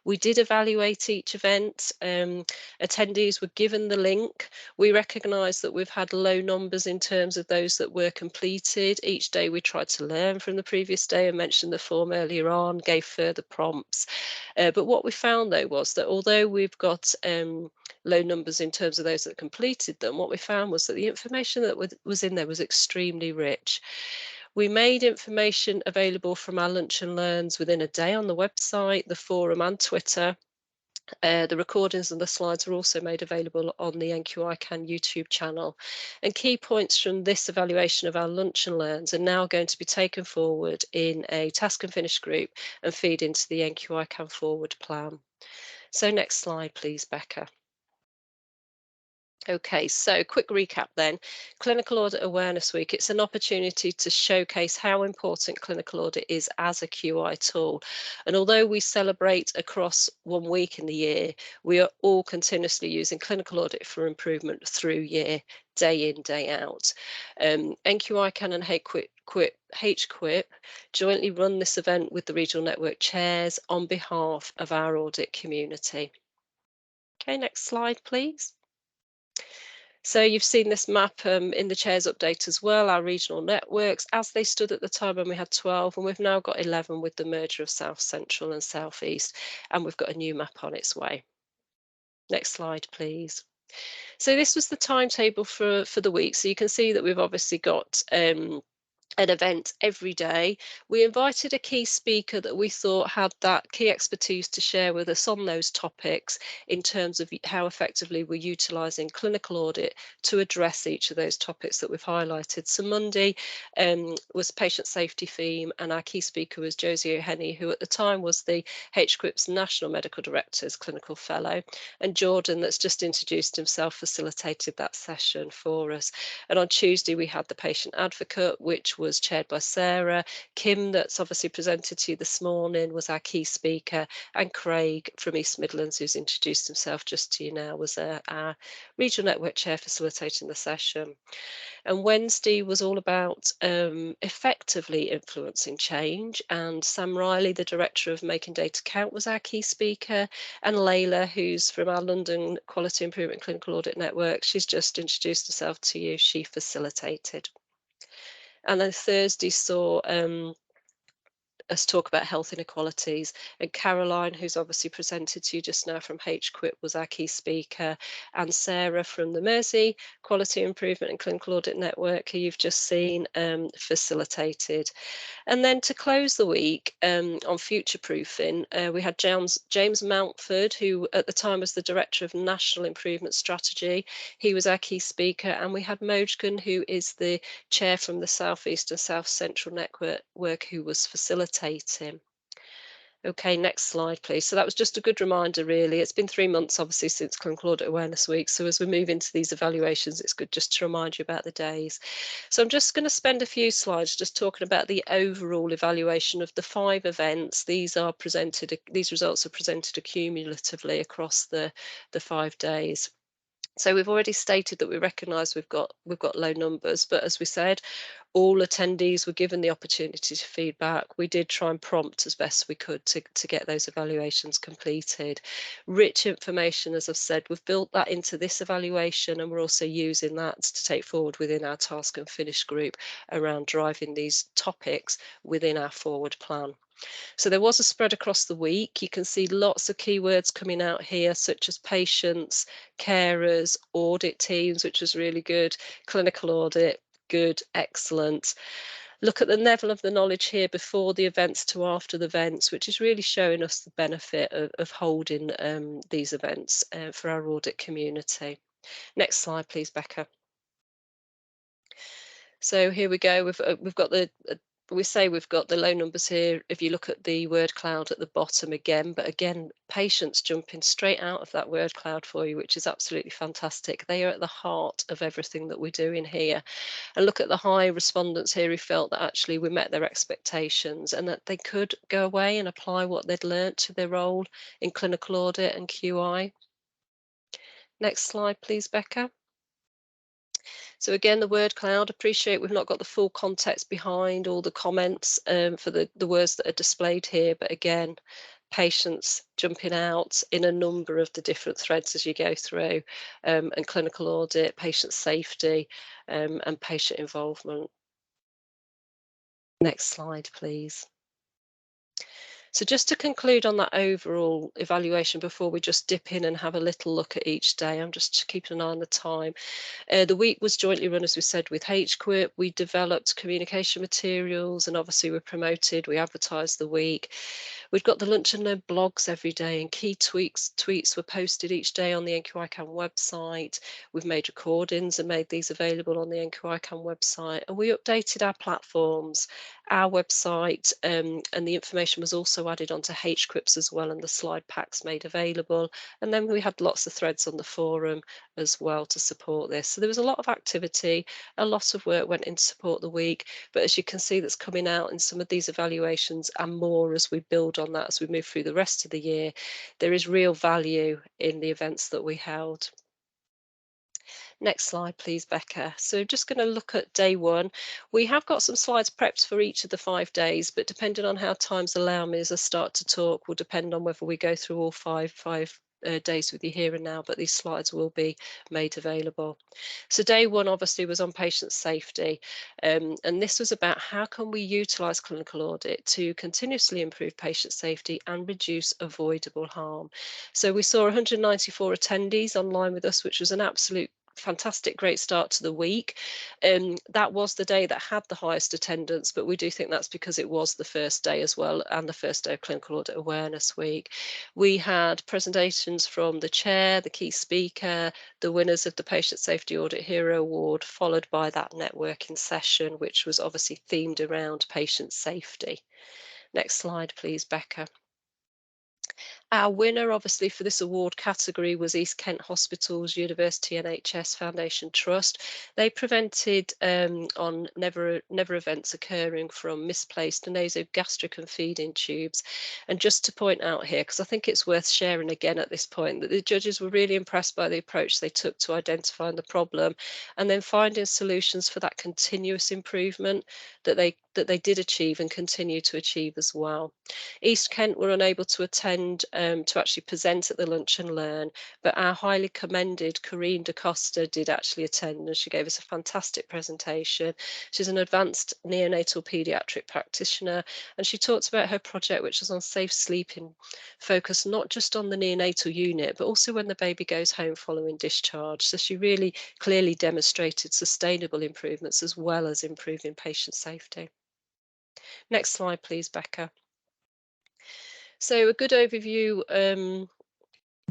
Speaker 1: We did evaluate each event. Attendees were given the link. We recognise that we've had low numbers in terms of those that were completed. Each day we tried to learn from the previous day. I mentioned the form earlier on, gave further prompts. But what we found though was that although we've got low numbers in terms of those that completed them, what we found was that the information that was in there was extremely rich. We made information available from our lunch and learns within a day on the website, the forum and Twitter. The recordings and the slides are also made available on the NQICAN YouTube channel. And key points from this evaluation of our lunch and learns are now going to be taken forward in a task and finish group and feed into the NQICAN forward plan. So next slide, please, Becca. Okay, so quick recap then. Clinical Audit Awareness Week, it's an opportunity to showcase how important clinical audit is as a QI tool. And although we celebrate across 1 week in the year, we are all continuously using clinical audit for improvement through year, day in, day out. NQICAN and HQIP jointly run this event with the regional network chairs on behalf of our audit community. Okay, next slide, please. So you've seen this map in the chairs update as well, our regional networks as they stood at the time when we had 12, and we've now got 11 with the merger of South Central and South East, and we've got a new map on its way. Next slide, please. So this was the timetable for the week. So you can see that we've obviously got an event every day. We invited a key speaker that we thought had that key expertise to share with us on those topics in terms of how effectively we're utilising clinical audit to address each of those topics that we've highlighted. So Monday was patient safety theme, and our key speaker was Josie O'Henny, who at the time was the HQIP's National Medical Director's Clinical Fellow, and Jordan, that's just introduced himself, facilitated that session for us. And on Tuesday we had the patient advocate, which was chaired by Sarah. Kim, that's obviously presented to you this morning, was our key speaker, and Craig from East Midlands, who's introduced himself just to you now, was our regional network chair facilitating the session. And Wednesday was all about effectively influencing change, and Sam Riley, the director of Making Data Count, was our key speaker, and Layla, who's from our London Quality Improvement Clinical Audit Network, she's just introduced herself to you, she facilitated. And then Thursday saw us talk about health inequalities. And Caroline, who's obviously presented to you just now from HQIP, was our key speaker, and Sarah from the Mersey Quality Improvement and Clinical Audit Network, who you've just seen, facilitated. And then to close the week on future proofing, we had James Mountford, who at the time was the Director of National Improvement Strategy. He was our key speaker, and we had Mojgan, who is the chair from the South East and South Central Network, who was facilitating. Okay, next slide, please. So that was just a good reminder, really. It's been 3 months, obviously, since Clinical Audit Awareness Week. So as we move into these evaluations, it's good just to remind you about the days. So I'm just going to spend a few slides just talking about the overall evaluation of the 5 events. These results are presented cumulatively across the 5 days. So we've already stated that we recognise we've got low numbers, but as we said, all attendees were given the opportunity to feedback. We did try and prompt as best we could to get those evaluations completed. Rich information, as I've said, we've built that into this evaluation, and we're also using that to take forward within our task and finish group around driving these topics within our forward plan. So there was a spread across the week. You can see lots of keywords coming out here, such as patients, carers, audit teams, which was really good, clinical audit, good, excellent. Look at the level of the knowledge here before the events to after the events, which is really showing us the benefit of holding these events for our audit community. Next slide, please, Becca. So here we go. We've got we've got the low numbers here. If you look at the word cloud at the bottom again, but again, patients jumping straight out of that word cloud for you, which is absolutely fantastic. They are at the heart of everything that we're doing here. And look at the high respondents here who felt that actually we met their expectations and that they could go away and apply what they'd learnt to their role in clinical audit and QI. Next slide, please, Becca. So again, the word cloud, appreciate we've not got the full context behind all the comments for the words that are displayed here, but again, patients jumping out in a number of the different threads as you go through, and clinical audit, patient safety, and patient involvement. Next slide, please. So just to conclude on that overall evaluation before we just dip in and have a little look at each day, I'm just keeping an eye on the time. The week was jointly run, as we said, with HQIP. We developed communication materials and obviously we promoted, we advertised the week. We've got the Lunch and Learn blogs every day, and key tweets were posted each day on the NQICAN website. We've made recordings and made these available on the NQICAN website, and we updated our platforms, our website, and the information was also added onto HQIPs as well, and the slide packs made available. And then we had lots of threads on the forum as well to support this. So there was a lot of activity, a lot of work went in to support the week, but as you can see, that's coming out in some of these evaluations and more as we build on that as we move through the rest of the year. There is real value in the events that we held. Next slide, please, Becca. So just going to look at day 1. We have got some slides prepped for each of the 5 days, but depending on how times allow me as I start to talk will depend on whether we go through all five days with you here and now, but these slides will be made available. So day 1 obviously was on patient safety, and this was about how can we utilise clinical audit to continuously improve patient safety and reduce avoidable harm. So we saw 194 attendees online with us, which was an absolute fantastic, great start to the week. That was the day that had the highest attendance, but we do think that's because it was the first day as well, and the first day of Clinical Audit Awareness Week. We had presentations from the chair, the key speaker, the winners of the Patient Safety Audit Hero Award, followed by that networking session, which was obviously themed around patient safety. Next slide, please, Becca. Our winner, obviously, for this award category was East Kent Hospitals University NHS Foundation Trust. They prevented on never events occurring from misplaced nasogastric and feeding tubes. And just to point out here, because I think it's worth sharing again at this point, that the judges were really impressed by the approach they took to identifying the problem and then finding solutions for that continuous improvement that they did achieve and continue to achieve as well. East Kent were unable to attend to actually present at the Lunch and Learn, but our highly commended Corinne da Costa did actually attend, and she gave us a fantastic presentation. She's an advanced neonatal paediatric practitioner, and she talked about her project, which is on safe sleeping, focused not just on the neonatal unit, but also when the baby goes home following discharge. So she really clearly demonstrated sustainable improvements as well as improving patient safety. Next slide, please, Becca. So a good overview,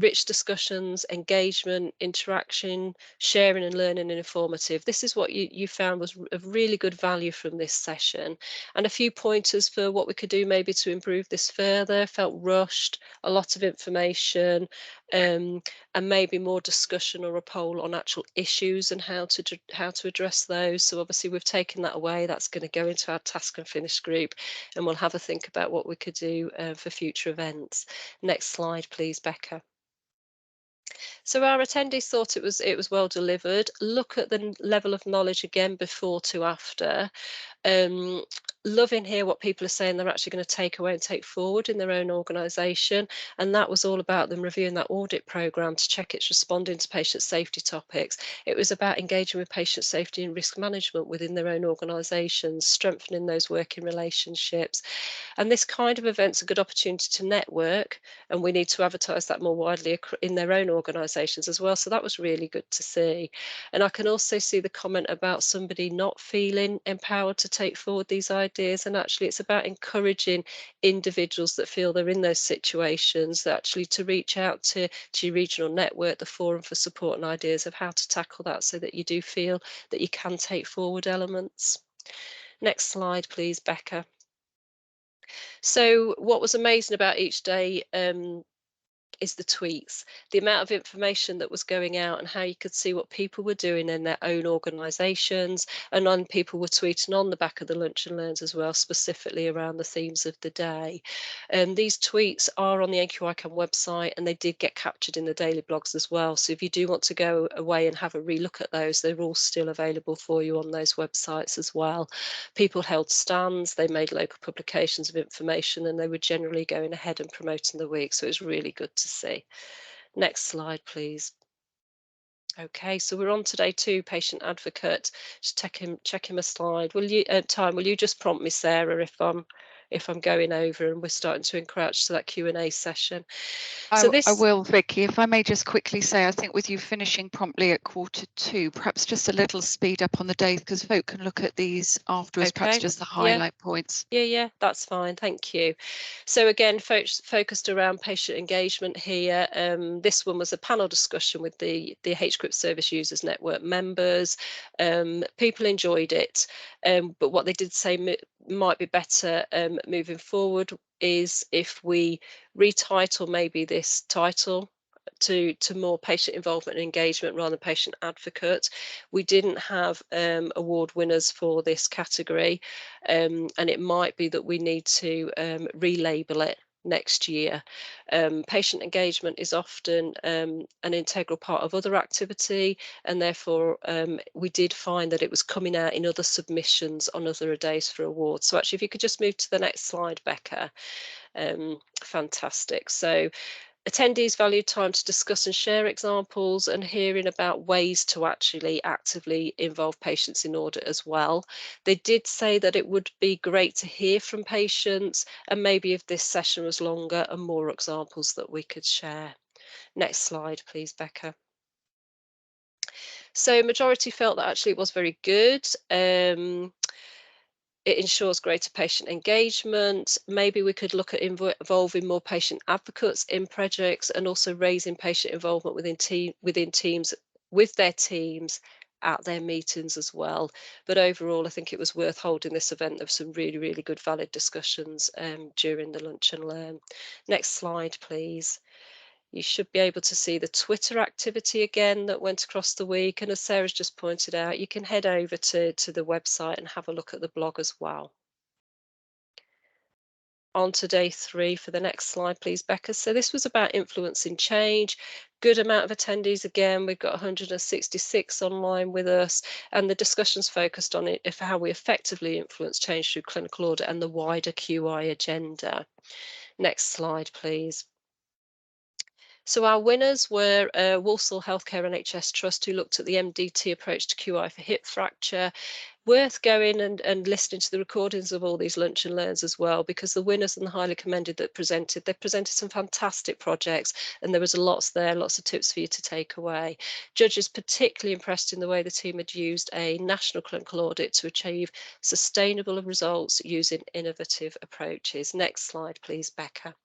Speaker 1: rich discussions, engagement, interaction, sharing and learning and informative. This is what you found was of really good value from this session. And a few pointers for what we could do maybe to improve this further. Felt rushed, a lot of information, and maybe more discussion or a poll on actual issues and how to address those. So obviously we've taken that away. That's going to go into our task and finish group, and we'll have a think about what we could do for future events. Next slide, please, Becca. So our attendees thought it was well delivered. Look at the level of knowledge again before to after. Loving hear what people are saying they're actually going to take away and take forward in their own organisation, and that was all about them reviewing that audit programme to check it's responding to patient safety topics. It was about engaging with patient safety and risk management within their own organisations, strengthening those working relationships. And this kind of event's a good opportunity to network, and we need to advertise that more widely in their own organisations as well. So that was really good to see. And I can also see the comment about somebody not feeling empowered to take forward these ideas, and actually it's about encouraging individuals that feel they're in those situations actually to reach out to your regional network, the forum for support and ideas of how to tackle that, so that you do feel that you can take forward elements. Next slide, please, Becca. So what was amazing about each day is the tweets, the amount of information that was going out and how you could see what people were doing in their own organisations, and on people were tweeting on the back of the Lunch and Learns as well, specifically around the themes of the day. These tweets are on the NQICAN website, and they did get captured in the daily blogs as well. So if you do want to go away and have a relook at those, they're all still available for you on those websites as well. People held stands, they made local publications of information, and they were generally going ahead and promoting the week. So it was really good to see. Next slide, please. Okay, so we're on to day 2, patient advocate. Just check him a slide. Will you just prompt me, Sarah, if I'm going over and we're starting to encroach to that Q&A session. So
Speaker 8: I will, Vicky, if I may just quickly say, I think with you finishing promptly at 1:45, perhaps just a little speed up on the day, because folk can look at these afterwards, perhaps just the highlight points.
Speaker 1: Yeah, that's fine, thank you. So again, focused around patient engagement here. This one was a panel discussion with the HQIP Service Users Network members. People enjoyed it, but what they did say might be better moving forward is if we retitle maybe this title to more patient involvement and engagement rather than patient advocate. We didn't have award winners for this category, and it might be that we need to relabel it next year. Patient engagement is often an integral part of other activity, and therefore we did find that it was coming out in other submissions on other days for awards. So actually, if you could just move to the next slide, Becca. Fantastic. So attendees valued time to discuss and share examples and hearing about ways to actually actively involve patients in audit as well. They did say that it would be great to hear from patients, and maybe if this session was longer and more examples that we could share. Next slide, please, Becca. So majority felt that actually it was very good. It ensures greater patient engagement. Maybe we could look at involving more patient advocates in projects, and also raising patient involvement within teams with their teams at their meetings as well. But overall, I think it was worth holding this event. There were some really good valid discussions during the Lunch and Learn. Next slide, please. You should be able to see the Twitter activity again that went across the week. And as Sarah's just pointed out, you can head over to the website and have a look at the blog as well. On to day 3 for the next slide, please, Becca. So this was about influencing change. Good amount of attendees again. We've got 166 online with us, and the discussions focused on it, how we effectively influence change through clinical audit and the wider QI agenda. Next slide, please. So our winners were Walsall Healthcare NHS Trust, who looked at the MDT approach to QI for hip fracture. Worth going and listening to the recordings of all these lunch and learns as well, because the winners and the highly commended that presented, they presented some fantastic projects, and there was lots there, lots of tips for you to take away. Judges particularly impressed in the way the team had used a national clinical audit to achieve sustainable results using innovative approaches. Next slide, please, Becca.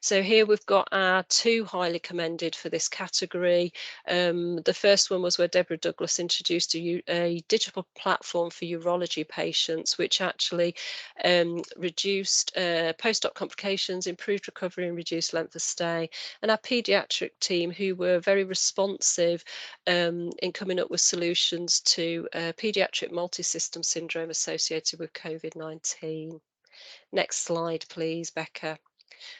Speaker 1: So here we've got our 2 highly commended for this category. The first one was where Deborah Douglas introduced a digital platform for urology patients, which actually reduced post-op complications, improved recovery and reduced length of stay. And our paediatric team, who were very responsive in coming up with solutions to paediatric multi-system syndrome associated with COVID-19. Next slide, please, Becca.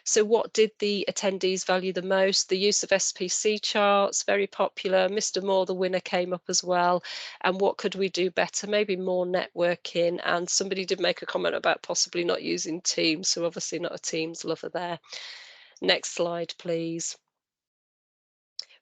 Speaker 1: So what did the attendees value the most? The use of SPC charts, very popular. Mr. Moore, the winner, came up as well. And what could we do better? Maybe more networking. And somebody did make a comment about possibly not using Teams. So obviously not a Teams lover there. Next slide, please.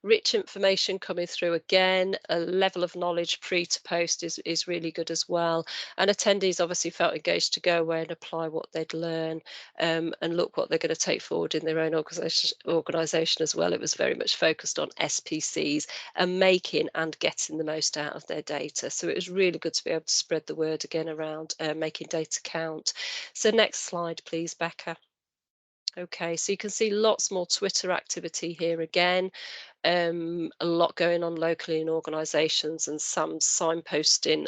Speaker 1: Rich information coming through again. A level of knowledge pre to post is really good as well. And attendees obviously felt engaged to go away and apply what they'd learn and look what they're going to take forward in their own organisation as well. It was very much focused on SPCs and making and getting the most out of their data. So it was really good to be able to spread the word again around making data count. So next slide, please, Becca. Okay, so you can see lots more Twitter activity here again. A lot going on locally in organisations, and Sam's signposting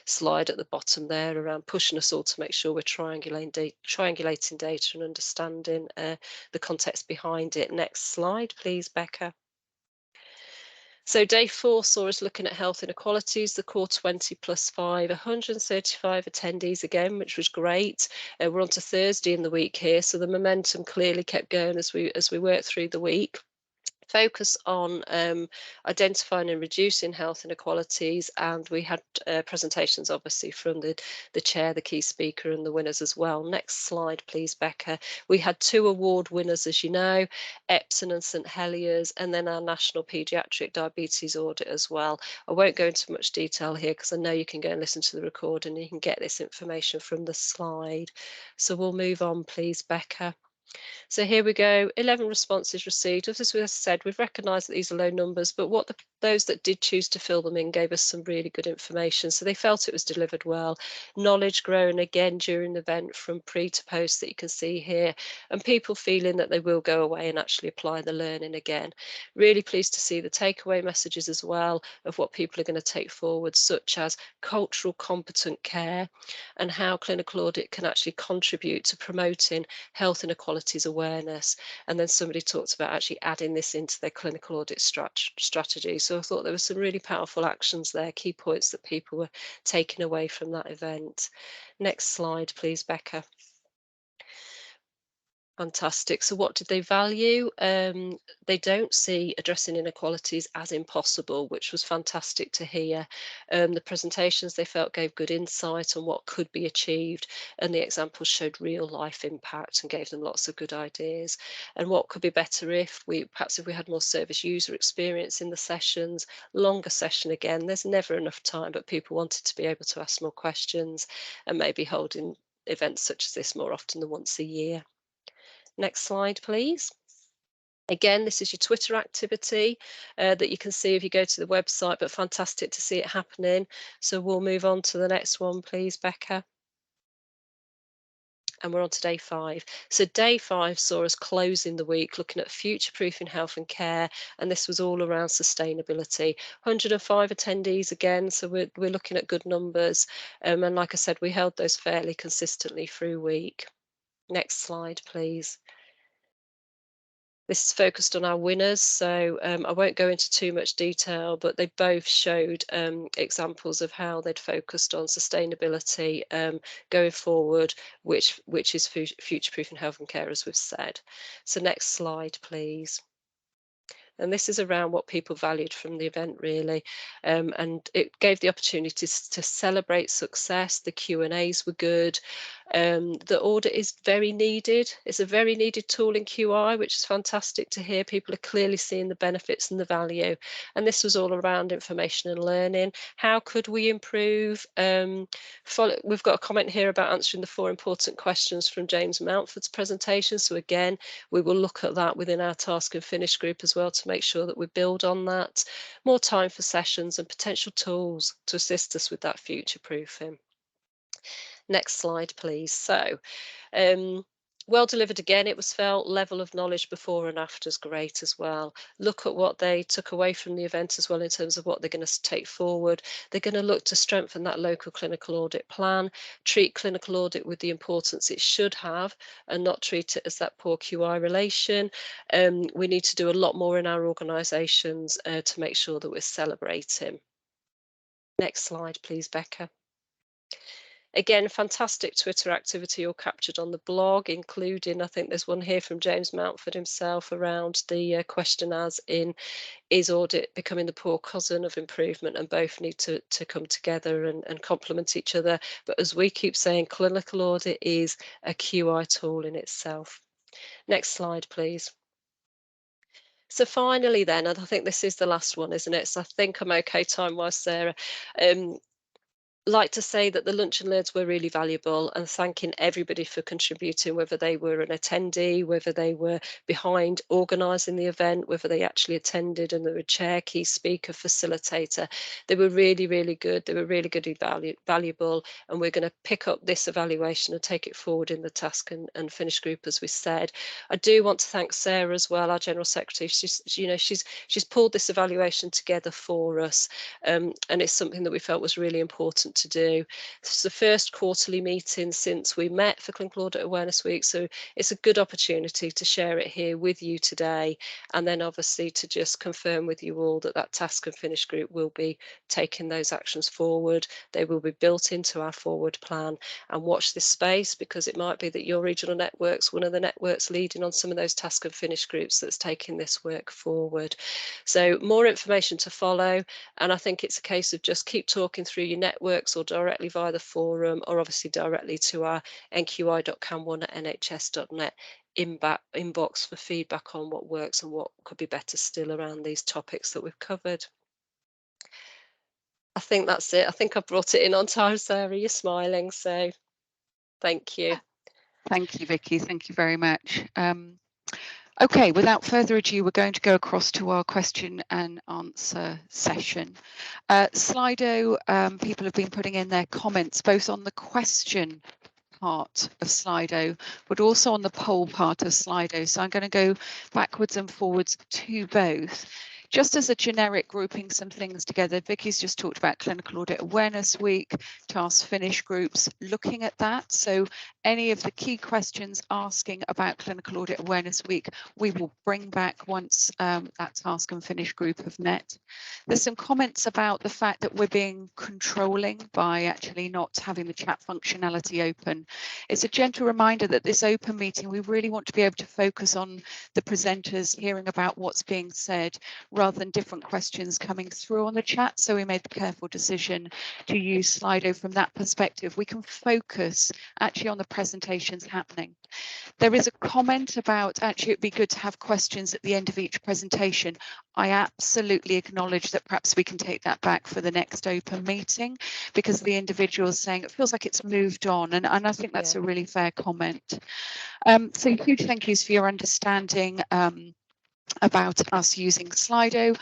Speaker 1: slide at the bottom there around pushing us all to make sure we're triangulating data and understanding the context behind it. Next slide, please, Becca. So day 4 saw us looking at health inequalities, the core 20 plus 5, 135 attendees again, which was great. We're on to Thursday in the week here, so the momentum clearly kept going as we worked through the week. Focus on identifying and reducing health inequalities, and we had presentations obviously from the chair, the key speaker, and the winners as well. Next slide, please, Becca. We had 2 award winners, as you know, Epsom and St Heliers, and then our national paediatric diabetes audit as well. I won't go into much detail here because I know you can go and listen to the recording and you can get this information from the slide. So we'll move on, please, Becca. So here we go, 11 responses received. As we said, we've recognised that these are low numbers, but what those that did choose to fill them in gave us some really good information. So they felt it was delivered well. Knowledge growing again during the event from pre to post that you can see here, and people feeling that they will go away and actually apply the learning again. Really pleased to see the takeaway messages as well of what people are going to take forward, such as cultural competent care and how clinical audit can actually contribute to promoting health inequalities awareness. And then somebody talked about actually adding this into their clinical audit strategy. So I thought there were some really powerful actions there, key points that people were taking away from that event. Next slide, please, Becca. Fantastic. So what did they value? They don't see addressing inequalities as impossible, which was fantastic to hear. The presentations they felt gave good insight on what could be achieved, and the examples showed real life impact and gave them lots of good ideas. And what could be better if we had more service user experience in the sessions, longer session again. There's never enough time, but people wanted to be able to ask more questions and maybe holding events such as this more often than once a year. Next slide, please. Again, this is your Twitter activity that you can see if you go to the website, but fantastic to see it happening. So we'll move on to the next one, please, Becca. And we're on to day 5. So day 5 saw us closing the week looking at future-proofing health and care, and this was all around sustainability. 105 attendees again, so we're looking at good numbers. And like I said, we held those fairly consistently through week. Next slide, please. This is focused on our winners, so I won't go into too much detail, but they both showed examples of how they'd focused on sustainability going forward, which is future-proofing health and care, as we've said. So next slide, please. And this is around what people valued from the event, really. And it gave the opportunity to celebrate success. The Q&As were good. The audit is very needed. It's a very needed tool in QI, which is fantastic to hear. People are clearly seeing the benefits and the value. And this was all around information and learning. How could we improve? We've got a comment here about answering the 4 important questions from James Mountford's presentation. So again, we will look at that within our task and finish group as well to make sure that we build on that. More time for sessions and potential tools to assist us with that future proofing. Next slide, please. So, well delivered again, it was felt. Level of knowledge before and after is great as well. Look at what they took away from the event as well in terms of what they're going to take forward. They're going to look to strengthen that local clinical audit plan, treat clinical audit with the importance it should have and not treat it as that poor QI relation. We need to do a lot more in our organisations to make sure that we're celebrating. Next slide, please, Becca. Again, fantastic Twitter activity all captured on the blog, including, I think there's one here from James Mountford himself around the question as in, is audit becoming the poor cousin of improvement, and both need to come together and complement each other. But as we keep saying, clinical audit is a QI tool in itself. Next slide, please. So finally then, and I think this is the last one, isn't it? So I think I'm okay time-wise, Sarah. Like to say that the lunch and learns were really valuable, and thanking everybody for contributing, whether they were an attendee, whether they were behind organising the event, whether they actually attended and they were a chair, key speaker, facilitator. They were really, really good. They were really good and valuable, and we're going to pick up this evaluation and take it forward in the task and finish group, as we said. I do want to thank Sarah as well, our General Secretary. She's pulled this evaluation together for us, and it's something that we felt was really important to do. It's the first quarterly meeting since we met for Clinical Audit Awareness Week, so it's a good opportunity to share it here with you today, and then obviously to just confirm with you all that that task and finish group will be taking those actions forward. They will be built into our forward plan, and watch this space, because it might be that your regional network's one of the networks leading on some of those task and finish groups that's taking this work forward. So more information to follow, and I think it's a case of just keep talking through your networks or directly via the forum, or obviously directly to our nqi.can1@nhs.net inbox for feedback on what works and what could be better still around these topics that we've covered. I think that's it. I think I brought it in on time, Sarah. You're smiling, so thank you.
Speaker 8: Thank you, Vicky. Thank you very much. Okay, without further ado, we're going to go across to our question and answer session. Slido, people have been putting in their comments both on the question part of Slido, but also on the poll part of Slido. So I'm going to go backwards and forwards to both. Just as a generic grouping some things together, Vicky's just talked about Clinical Audit Awareness Week, task finish groups, looking at that. So any of the key questions asking about Clinical Audit Awareness Week, we will bring back once that task and finish group have met. There's some comments about the fact that we're being controlling by actually not having the chat functionality open. It's a gentle reminder that this open meeting, we really want to be able to focus on the presenters hearing about what's being said, rather than different questions coming through on the chat. So we made the careful decision to use Slido from that perspective. We can focus actually on the presentations happening. There is a comment about actually it'd be good to have questions at the end of each presentation. I absolutely acknowledge that perhaps we can take that back for the next open meeting, because the individual is saying it feels like it's moved on, and I think that's a really fair comment. So huge thank yous for your understanding about us using Slido.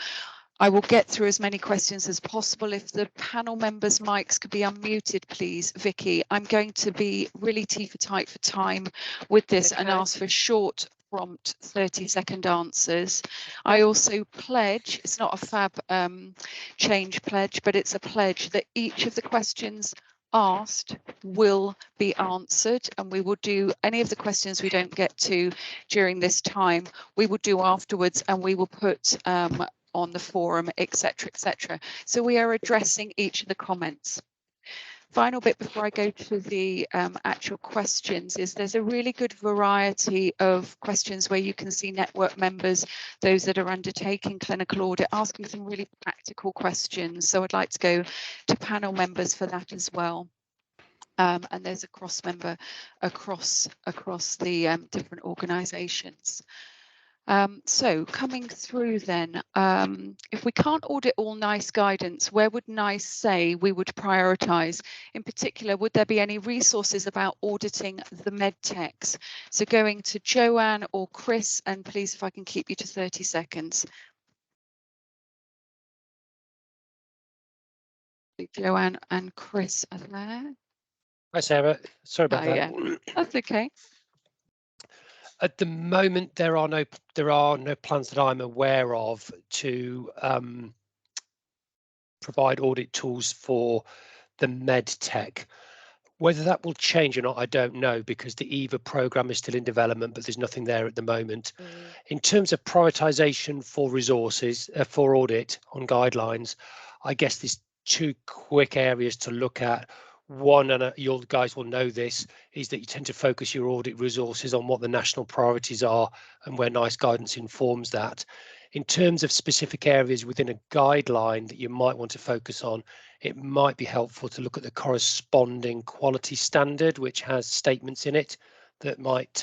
Speaker 8: I will get through as many questions as possible. If the panel members' mics could be unmuted, please, Vicky. I'm going to be really tight for time with this and ask for short, prompt 30-second answers. I also pledge, it's not a fab change pledge, but it's a pledge that each of the questions asked will be answered, and we will do any of the questions we don't get to during this time, we will do afterwards, and we will put on the forum, etc., etc. So we are addressing each of the comments. Final bit before I go to the actual questions is there's a really good variety of questions where you can see network members, those that are undertaking clinical audit, asking some really practical questions. So I'd like to go to panel members for that as well. and there's a cross member across the different organisations. So coming through then, if we can't audit all NICE guidance, where would NICE say we would prioritise? In particular, would there be any resources about auditing the medtechs? So going to Joanne or Chris, and please, if I can keep you to 30 seconds. Joanne and Chris are there.
Speaker 10: Hi, Sarah. Sorry about that.
Speaker 8: Yeah, that's okay.
Speaker 10: At the moment, there are no plans that I'm aware of to provide audit tools for the medtech. Whether that will change or not, I don't know, because the EVA program is still in development, but there's nothing there at the moment. In terms of prioritization for resources for audit on guidelines, I guess there's two quick areas to look at. One, and you guys will know this, is that you tend to focus your audit resources on what the national priorities are and where NICE guidance informs that. In terms of specific areas within a guideline that you might want to focus on, it might be helpful to look at the corresponding quality standard, which has statements in it that might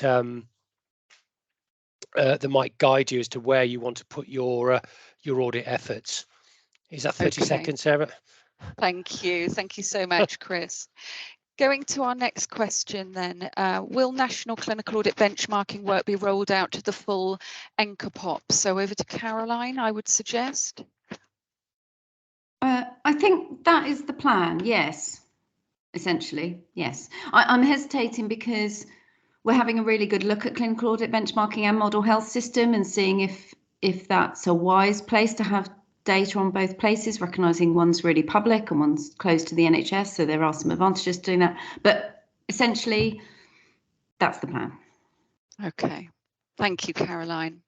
Speaker 10: guide you as to where you want to put your audit efforts. Is that 30 seconds, Sarah?
Speaker 8: Thank you so much, Chris. Going to our next question then, will national clinical audit benchmarking work be rolled out to the full NQICAN? So over to Caroline, I would suggest.
Speaker 2: I think that is the plan, yes, essentially, yes. I'm hesitating because we're having a really good look at clinical audit benchmarking and model health system and seeing if that's a wise place to have data on both places, recognising one's really public and one's close to the NHS, so there are some advantages to doing that. But essentially, that's the plan.
Speaker 8: Okay, thank you, Caroline.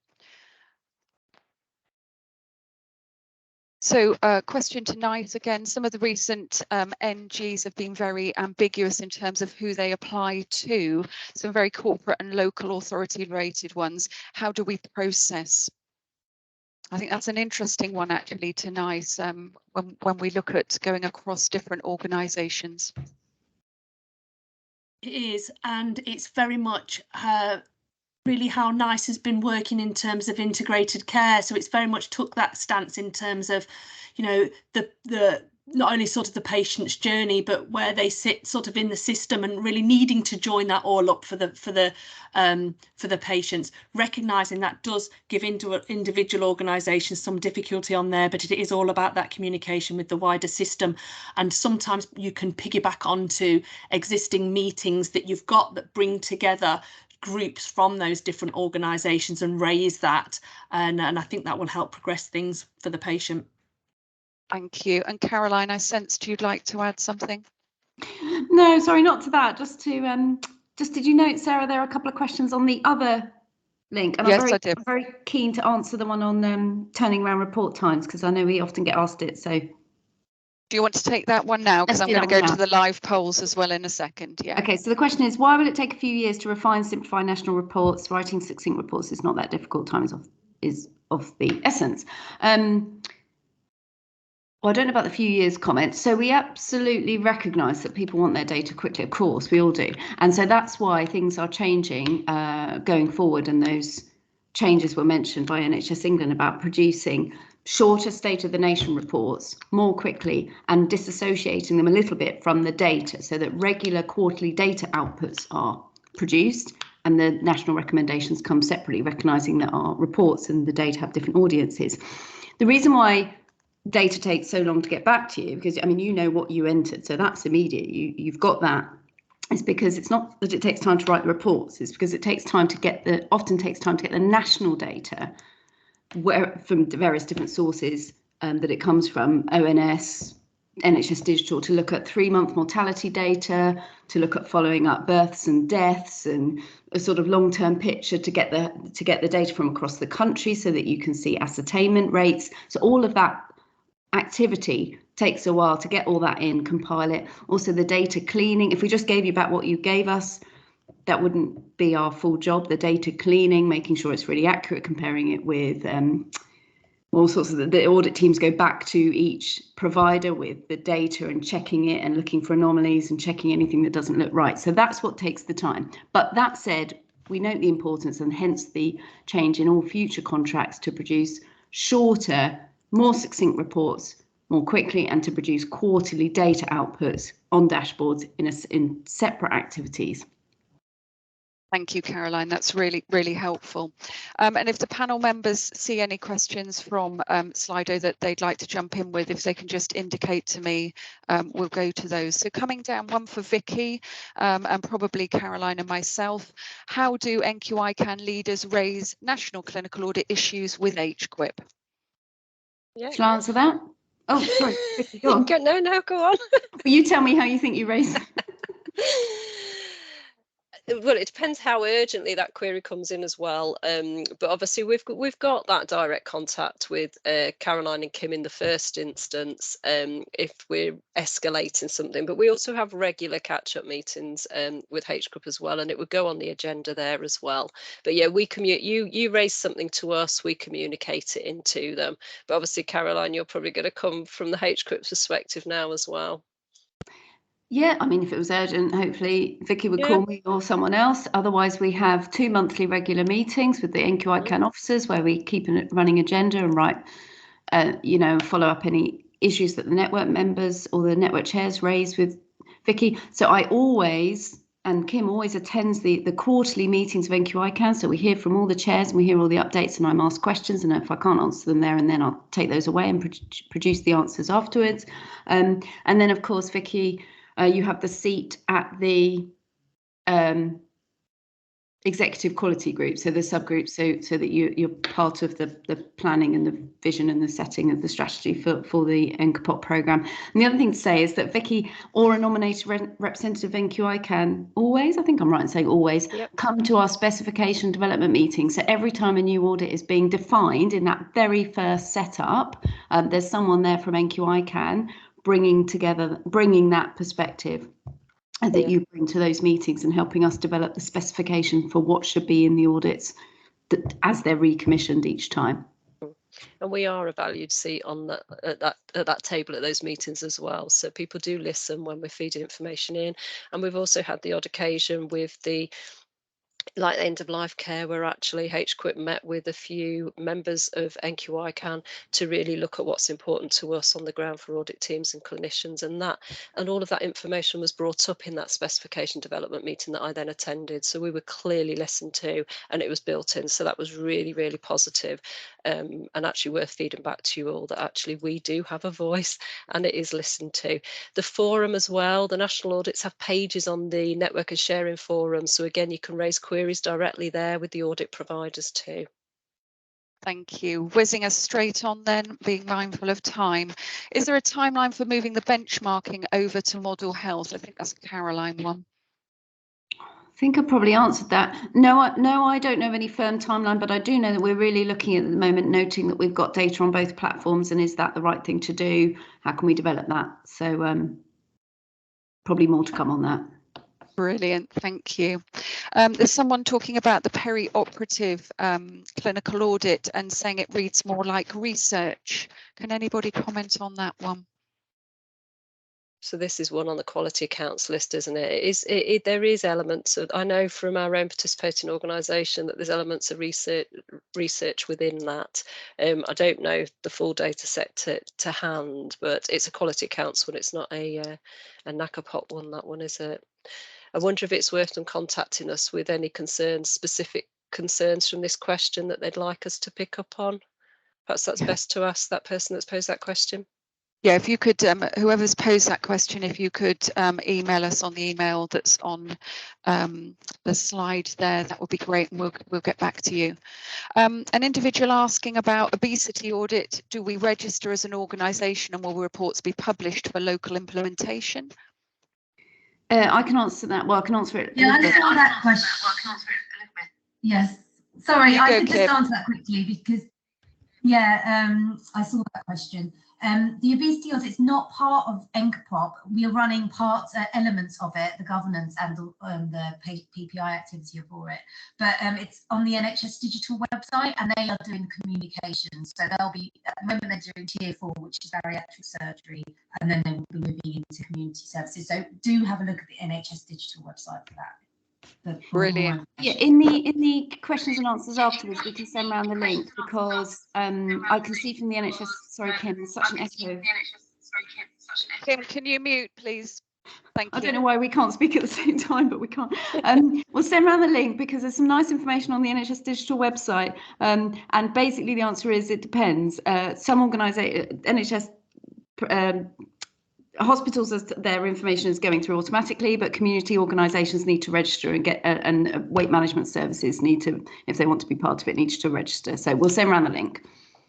Speaker 8: So question to NICE again, some of the recent NGs have been very ambiguous in terms of who they apply to, some very corporate and local authority related ones. How do we process? I think that's an interesting one actually to NICE when we look at going across different organisations.
Speaker 7: It is, and it's very much really how NICE has been working in terms of integrated care. So it's very much took that stance in terms of, you know, the not only sort of the patient's journey, but where they sit sort of in the system and really needing to join that all up for the patients, recognising that does give individual organisations some difficulty on there, but it is all about that communication with the wider system. And sometimes you can piggyback onto existing meetings that you've got that bring together groups from those different organisations and raise that, and I think that will help progress things for the patient.
Speaker 8: Thank you. And Caroline, I sensed you'd like to add something.
Speaker 2: No, sorry, not to that. Just did you note, Sarah, there are a couple of questions on the other link, and
Speaker 8: yes, I did.
Speaker 2: I'm very keen to answer the one on turning around report times, because I know we often get asked it. So
Speaker 8: do you want to take that one now? Because I'm going to go to the live polls as well in a second. Yeah.
Speaker 2: Okay, so the question is, why will it take a few years to refine, simplify national reports? Writing succinct reports is not that difficult. Time is of the essence. Well, I don't know about the few years comment. So we absolutely recognise that people want their data quickly. Of course, we all do. And so that's why things are changing going forward. And those changes were mentioned by NHS England about producing shorter State of the Nation reports more quickly and disassociating them a little bit from the data so that regular quarterly data outputs are produced and the national recommendations come separately, recognising that our reports and the data have different audiences. The reason why data takes so long to get back to you, because I mean, you know what you entered, so that's immediate, you've got that. It's because it's not that it takes time to write the reports, it's because it takes time to get often takes time to get the national data from the various different sources that it comes from, ONS, NHS Digital, to look at 3-month mortality data, to look at following up births and deaths, and a sort of long-term picture to get the data from across the country so that you can see ascertainment rates. So all of that activity takes a while to get all that in, compile it. Also the data cleaning, if we just gave you back what you gave us, that wouldn't be our full job. The data cleaning, making sure it's really accurate, comparing it with all sorts of the audit teams go back to each provider with the data and checking it and looking for anomalies and checking anything that doesn't look right. So that's what takes the time. But that said, we note the importance and hence the change in all future contracts to produce shorter, more succinct reports more quickly and to produce quarterly data outputs on dashboards in separate activities.
Speaker 8: Thank you, Caroline. That's really, really helpful. And if the panel members see any questions from Slido that they'd like to jump in with, if they can just indicate to me, we'll go to those. So coming down, one for Vicky and probably Caroline and myself. How do NQICAN leaders raise national clinical audit issues with HQIP?
Speaker 1: Yeah.
Speaker 2: Shall I answer that? Oh, sorry, Vicky, go on.
Speaker 1: No, go on.
Speaker 2: You tell me how you think you raise
Speaker 1: Well, it depends how urgently that query comes in as well. But obviously we've got that direct contact with Caroline and Kim in the first instance if we're escalating something. But we also have regular catch-up meetings with HQIP as well, and it would go on the agenda there as well. But yeah, you raise something to us, we communicate it into them. But obviously, Caroline, you're probably going to come from the HQIP perspective now as well.
Speaker 2: Yeah, I mean, if it was urgent, hopefully Vicky would call me or someone else. Otherwise, we have 2 monthly regular meetings with the NQICAN officers where we keep a running agenda and write, follow up any issues that the network members or the network chairs raise with Vicky. So I always, and Kim always attends the quarterly meetings of NQICAN. So we hear from all the chairs and we hear all the updates and I'm asked questions. And if I can't answer them there and then, I'll take those away and produce the answers afterwards. And then, of course, Vicky, you have the seat at the executive quality group, so the subgroup, so that you're part of the planning and the vision and the setting of the strategy for the NQPOT programme. And the other thing to say is that Vicky or a nominated representative of NQICAN always, I think I'm right in saying always, come to our specification development meeting. So every time a new audit is being defined in that very first setup, there's someone there from NQICAN bringing that perspective that you bring to those meetings and helping us develop the specification for what should be in the audits as they're recommissioned each time.
Speaker 1: And we are a valued seat on that at that table at those meetings as well. So people do listen when we're feeding information in. And we've also had the odd occasion with the end of life care where actually HQIP met with a few members of NQICAN to really look at what's important to us on the ground for audit teams and clinicians, and all of that information was brought up in that specification development meeting that I then attended. So we were clearly listened to and it was built in. So that was really, really positive, and actually worth feeding back to you all that actually we do have a voice and it is listened to. The forum as well, the national audits have pages on the network and sharing forum. So again, you can raise queries directly there with the audit providers too.
Speaker 8: Thank you. Whizzing us straight on then, being mindful of time. Is there a timeline for moving the benchmarking over to model health? I think that's a Caroline one.
Speaker 2: I think I probably answered that. No, I don't know of any firm timeline, but I do know that we're really looking at the moment, noting that we've got data on both platforms, and is that the right thing to do? How can we develop that? So probably more to come on that.
Speaker 8: Brilliant, thank you. There's someone talking about the peri-operative clinical audit and saying it reads more like research. Can anybody comment on that one?
Speaker 1: So this is one on the quality accounts list, isn't it? There is elements of, I know from our own participating organisation that there's elements of research within that. I don't know the full data set to hand, but it's a quality accounts one. It's not a NQICAN one, that one, is it? I wonder if it's worth them contacting us with any concerns, specific concerns from this question that they'd like us to pick up on. Perhaps that's best to ask that person that's posed that question.
Speaker 8: Yeah, if you could, whoever's posed that question, if you could email us on the email that's on the slide there, that would be great, and we'll get back to you. An individual asking about obesity audit. Do we register as an organisation, and will reports be published for local implementation?
Speaker 2: I can answer that. Well, I can answer it.
Speaker 3: Yeah, I saw that question. Yes. Sorry, I could just answer that quickly because, yeah, I saw that question. The obesity audit is not part of NQICAN. We are running elements of it, the governance and the PPI activity for it. But it's on the NHS digital website, and they are doing the communications. So they'll be, at the moment they're doing tier 4, which is bariatric surgery, and then they will be moving into community services. So do have a look at the NHS digital website for that.
Speaker 8: Brilliant.
Speaker 2: Yeah, in the questions and answers afterwards, we can send around the link, because I can see from the NHS. Sorry, Kim, there's such an echo.
Speaker 8: Kim, can you mute, please? Thank you.
Speaker 2: I don't know why we can't speak at the same time, but we can't. We'll send around the link because there's some nice information on the NHS digital website. And basically the answer is it depends. Some organisations, NHS hospitals, their information is going through automatically, but community organisations need to register and get, and weight management services need to, if they want to be part of it, need to register. So we'll send around the link.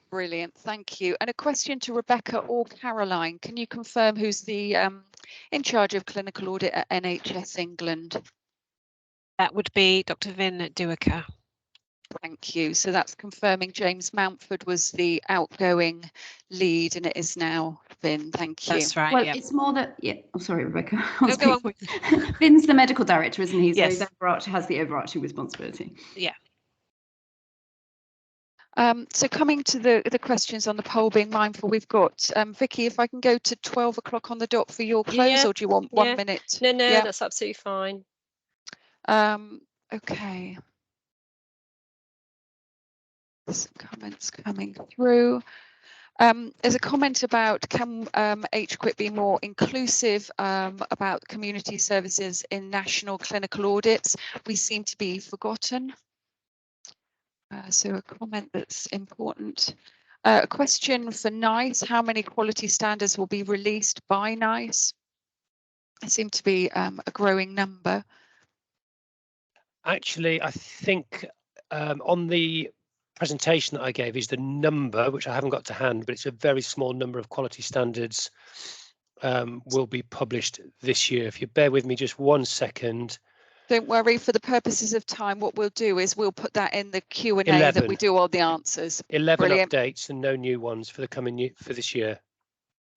Speaker 8: Brilliant, thank you. And a question to Rebecca or Caroline. Can you confirm who's the in charge of clinical audit at NHS England?
Speaker 4: That would be Dr. Vin Duiker.
Speaker 8: Thank you. So that's confirming James Mountford was the outgoing lead, and it is now Vin. Thank you.
Speaker 4: That's right.
Speaker 2: Well,
Speaker 4: yeah.
Speaker 2: it's more that, yeah. Oh, sorry, Rebecca.
Speaker 4: No, go on.
Speaker 2: Vin's the medical director, isn't he? So
Speaker 4: Yes.
Speaker 2: that has the overarching responsibility.
Speaker 4: Yeah.
Speaker 8: So coming to the questions on the poll, being mindful, we've got Vicky, if I can go to 12 o'clock on the dot for your close, or do you want 1 minute?
Speaker 1: No,
Speaker 8: yeah.
Speaker 1: That's absolutely fine.
Speaker 8: Okay. Some comments coming through. There's a comment about can HQIP be more inclusive about community services in national clinical audits? We seem to be forgotten. So a comment that's important. A question for NICE, how many quality standards will be released by NICE? It seems to be a growing number.
Speaker 10: Actually, I think on the presentation that I gave is the number, which I haven't got to hand, but it's a very small number of quality standards will be published this year. If you bear with me just 1 second.
Speaker 8: Don't worry, for the purposes of time, what we'll do is we'll put that in the Q&A that we do all the answers.
Speaker 10: 11
Speaker 8: Brilliant.
Speaker 10: updates and no new ones for the coming year, for this year.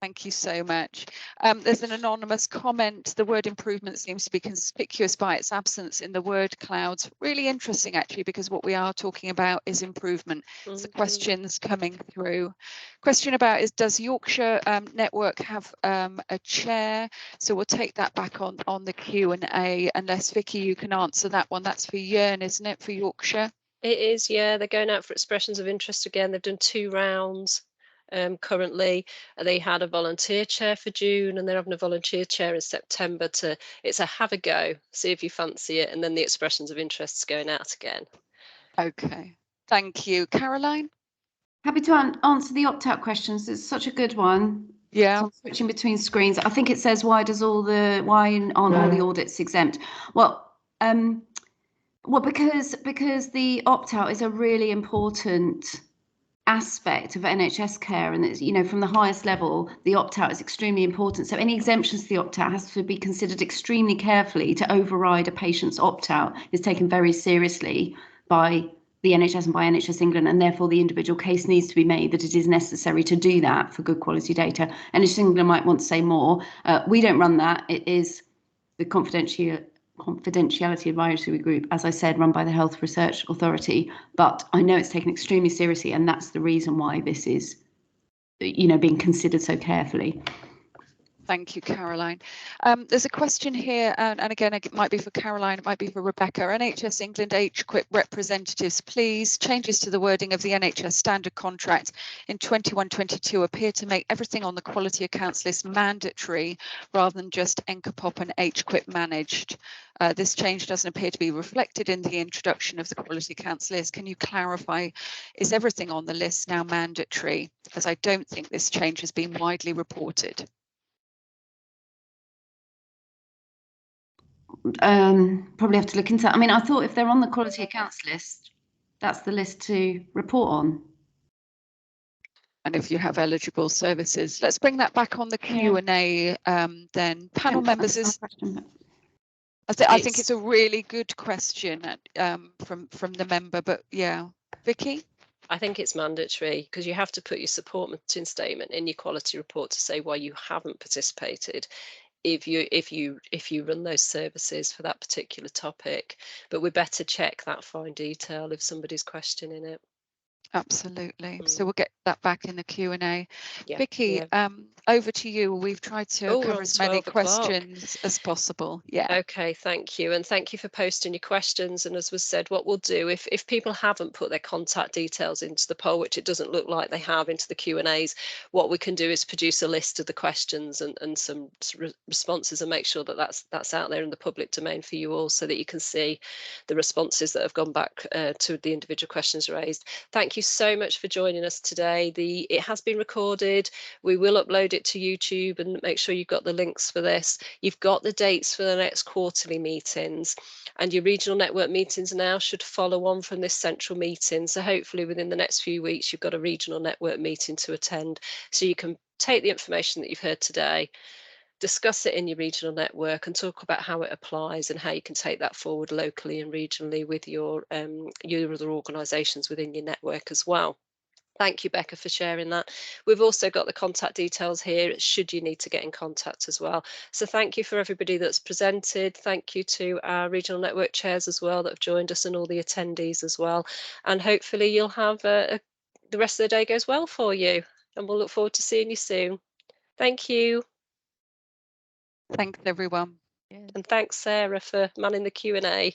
Speaker 8: Thank you so much. There's an anonymous comment. The word improvement seems to be conspicuous by its absence in the word clouds. Really interesting, actually, because what we are talking about is improvement. So the questions coming through. Question about is, does Yorkshire Network have a chair? So we'll take that back on the Q&A, unless Vicky, you can answer that one. That's for Jörn, isn't it, for Yorkshire?
Speaker 1: It is, yeah. They're going out for expressions of interest again. They've done 2 rounds. Currently they had a volunteer chair for June, and they're having a volunteer chair in September. It's a have a go, see if you fancy it, and then the expressions of interest going out again.
Speaker 8: Okay, thank you. Caroline?
Speaker 2: Happy to answer the opt-out questions. It's such a good one.
Speaker 8: Yeah.
Speaker 2: So I'm switching between screens. I think it says, why aren't all the audits exempt? Well, because the opt-out is a really important aspect of NHS care, and it's, you know, from the highest level, the opt-out is extremely important. So any exemptions to the opt-out has to be considered extremely carefully. To override a patient's opt-out is taken very seriously by the NHS and by NHS England, and therefore the individual case needs to be made that it is necessary to do that for good quality data. NHS England might want to say more. We don't run that. It is the confidentiality advisory group, as I said, run by the Health Research Authority, but I know it's taken extremely seriously, and that's the reason why this is, you know, being considered so carefully.
Speaker 8: Thank you, Caroline. There's a question here, and again, it might be for Caroline, it might be for Rebecca. NHS England HQIP representatives, please. Changes to the wording of the NHS standard contract in 21-22 appear to make everything on the quality accounts list mandatory rather than just NQICAN and HQIP managed. This change doesn't appear to be reflected in the introduction of the quality accounts list. Can you clarify, is everything on the list now mandatory? As I don't think this change has been widely reported.
Speaker 2: Probably have to look into that. I mean, I thought if they're on the quality accounts list, that's the list to report on.
Speaker 8: And if you have eligible services, let's bring that back on the Q&A then. Panel members, I think it's a really good question from the member, but yeah, Vicky?
Speaker 1: I think it's mandatory because you have to put your supporting statement in your quality report to say why you haven't participated if you run those services for that particular topic. But we better check that fine detail if somebody's questioning it.
Speaker 8: Absolutely. So we'll get that back in the Q&A.
Speaker 1: Yeah,
Speaker 8: Vicky,
Speaker 1: yeah.
Speaker 8: Over to you. We've tried to
Speaker 1: We're
Speaker 8: cover
Speaker 1: on
Speaker 8: as many
Speaker 1: 12 o'clock.
Speaker 8: questions as possible. Yeah.
Speaker 1: Okay, thank you. And thank you for posting your questions. And as was said, what we'll do, if people haven't put their contact details into the poll, which it doesn't look like they have, into the Q&As, what we can do is produce a list of the questions and some responses and make sure that that's out there in the public domain for you all, so that you can see the responses that have gone back to the individual questions raised. Thank you so much for joining us today. It has been recorded. We will upload it to YouTube, and make sure you've got the links for this. You've got the dates for the next quarterly meetings, and your regional network meetings now should follow on from this central meeting. So hopefully within the next few weeks, you've got a regional network meeting to attend, so you can take the information that you've heard today, discuss it in your regional network, and talk about how it applies and how you can take that forward locally and regionally with your other organisations within your network as well. Thank you, Becca, for sharing that. We've also got the contact details here should you need to get in contact as well. So thank you for everybody that's presented. Thank you to our regional network chairs as well that have joined us, and all the attendees as well. And hopefully you'll have the rest of the day goes well for you, and we'll look forward to seeing you soon. Thank you.
Speaker 8: Thanks, everyone.
Speaker 1: And thanks, Sarah, for manning the Q&A.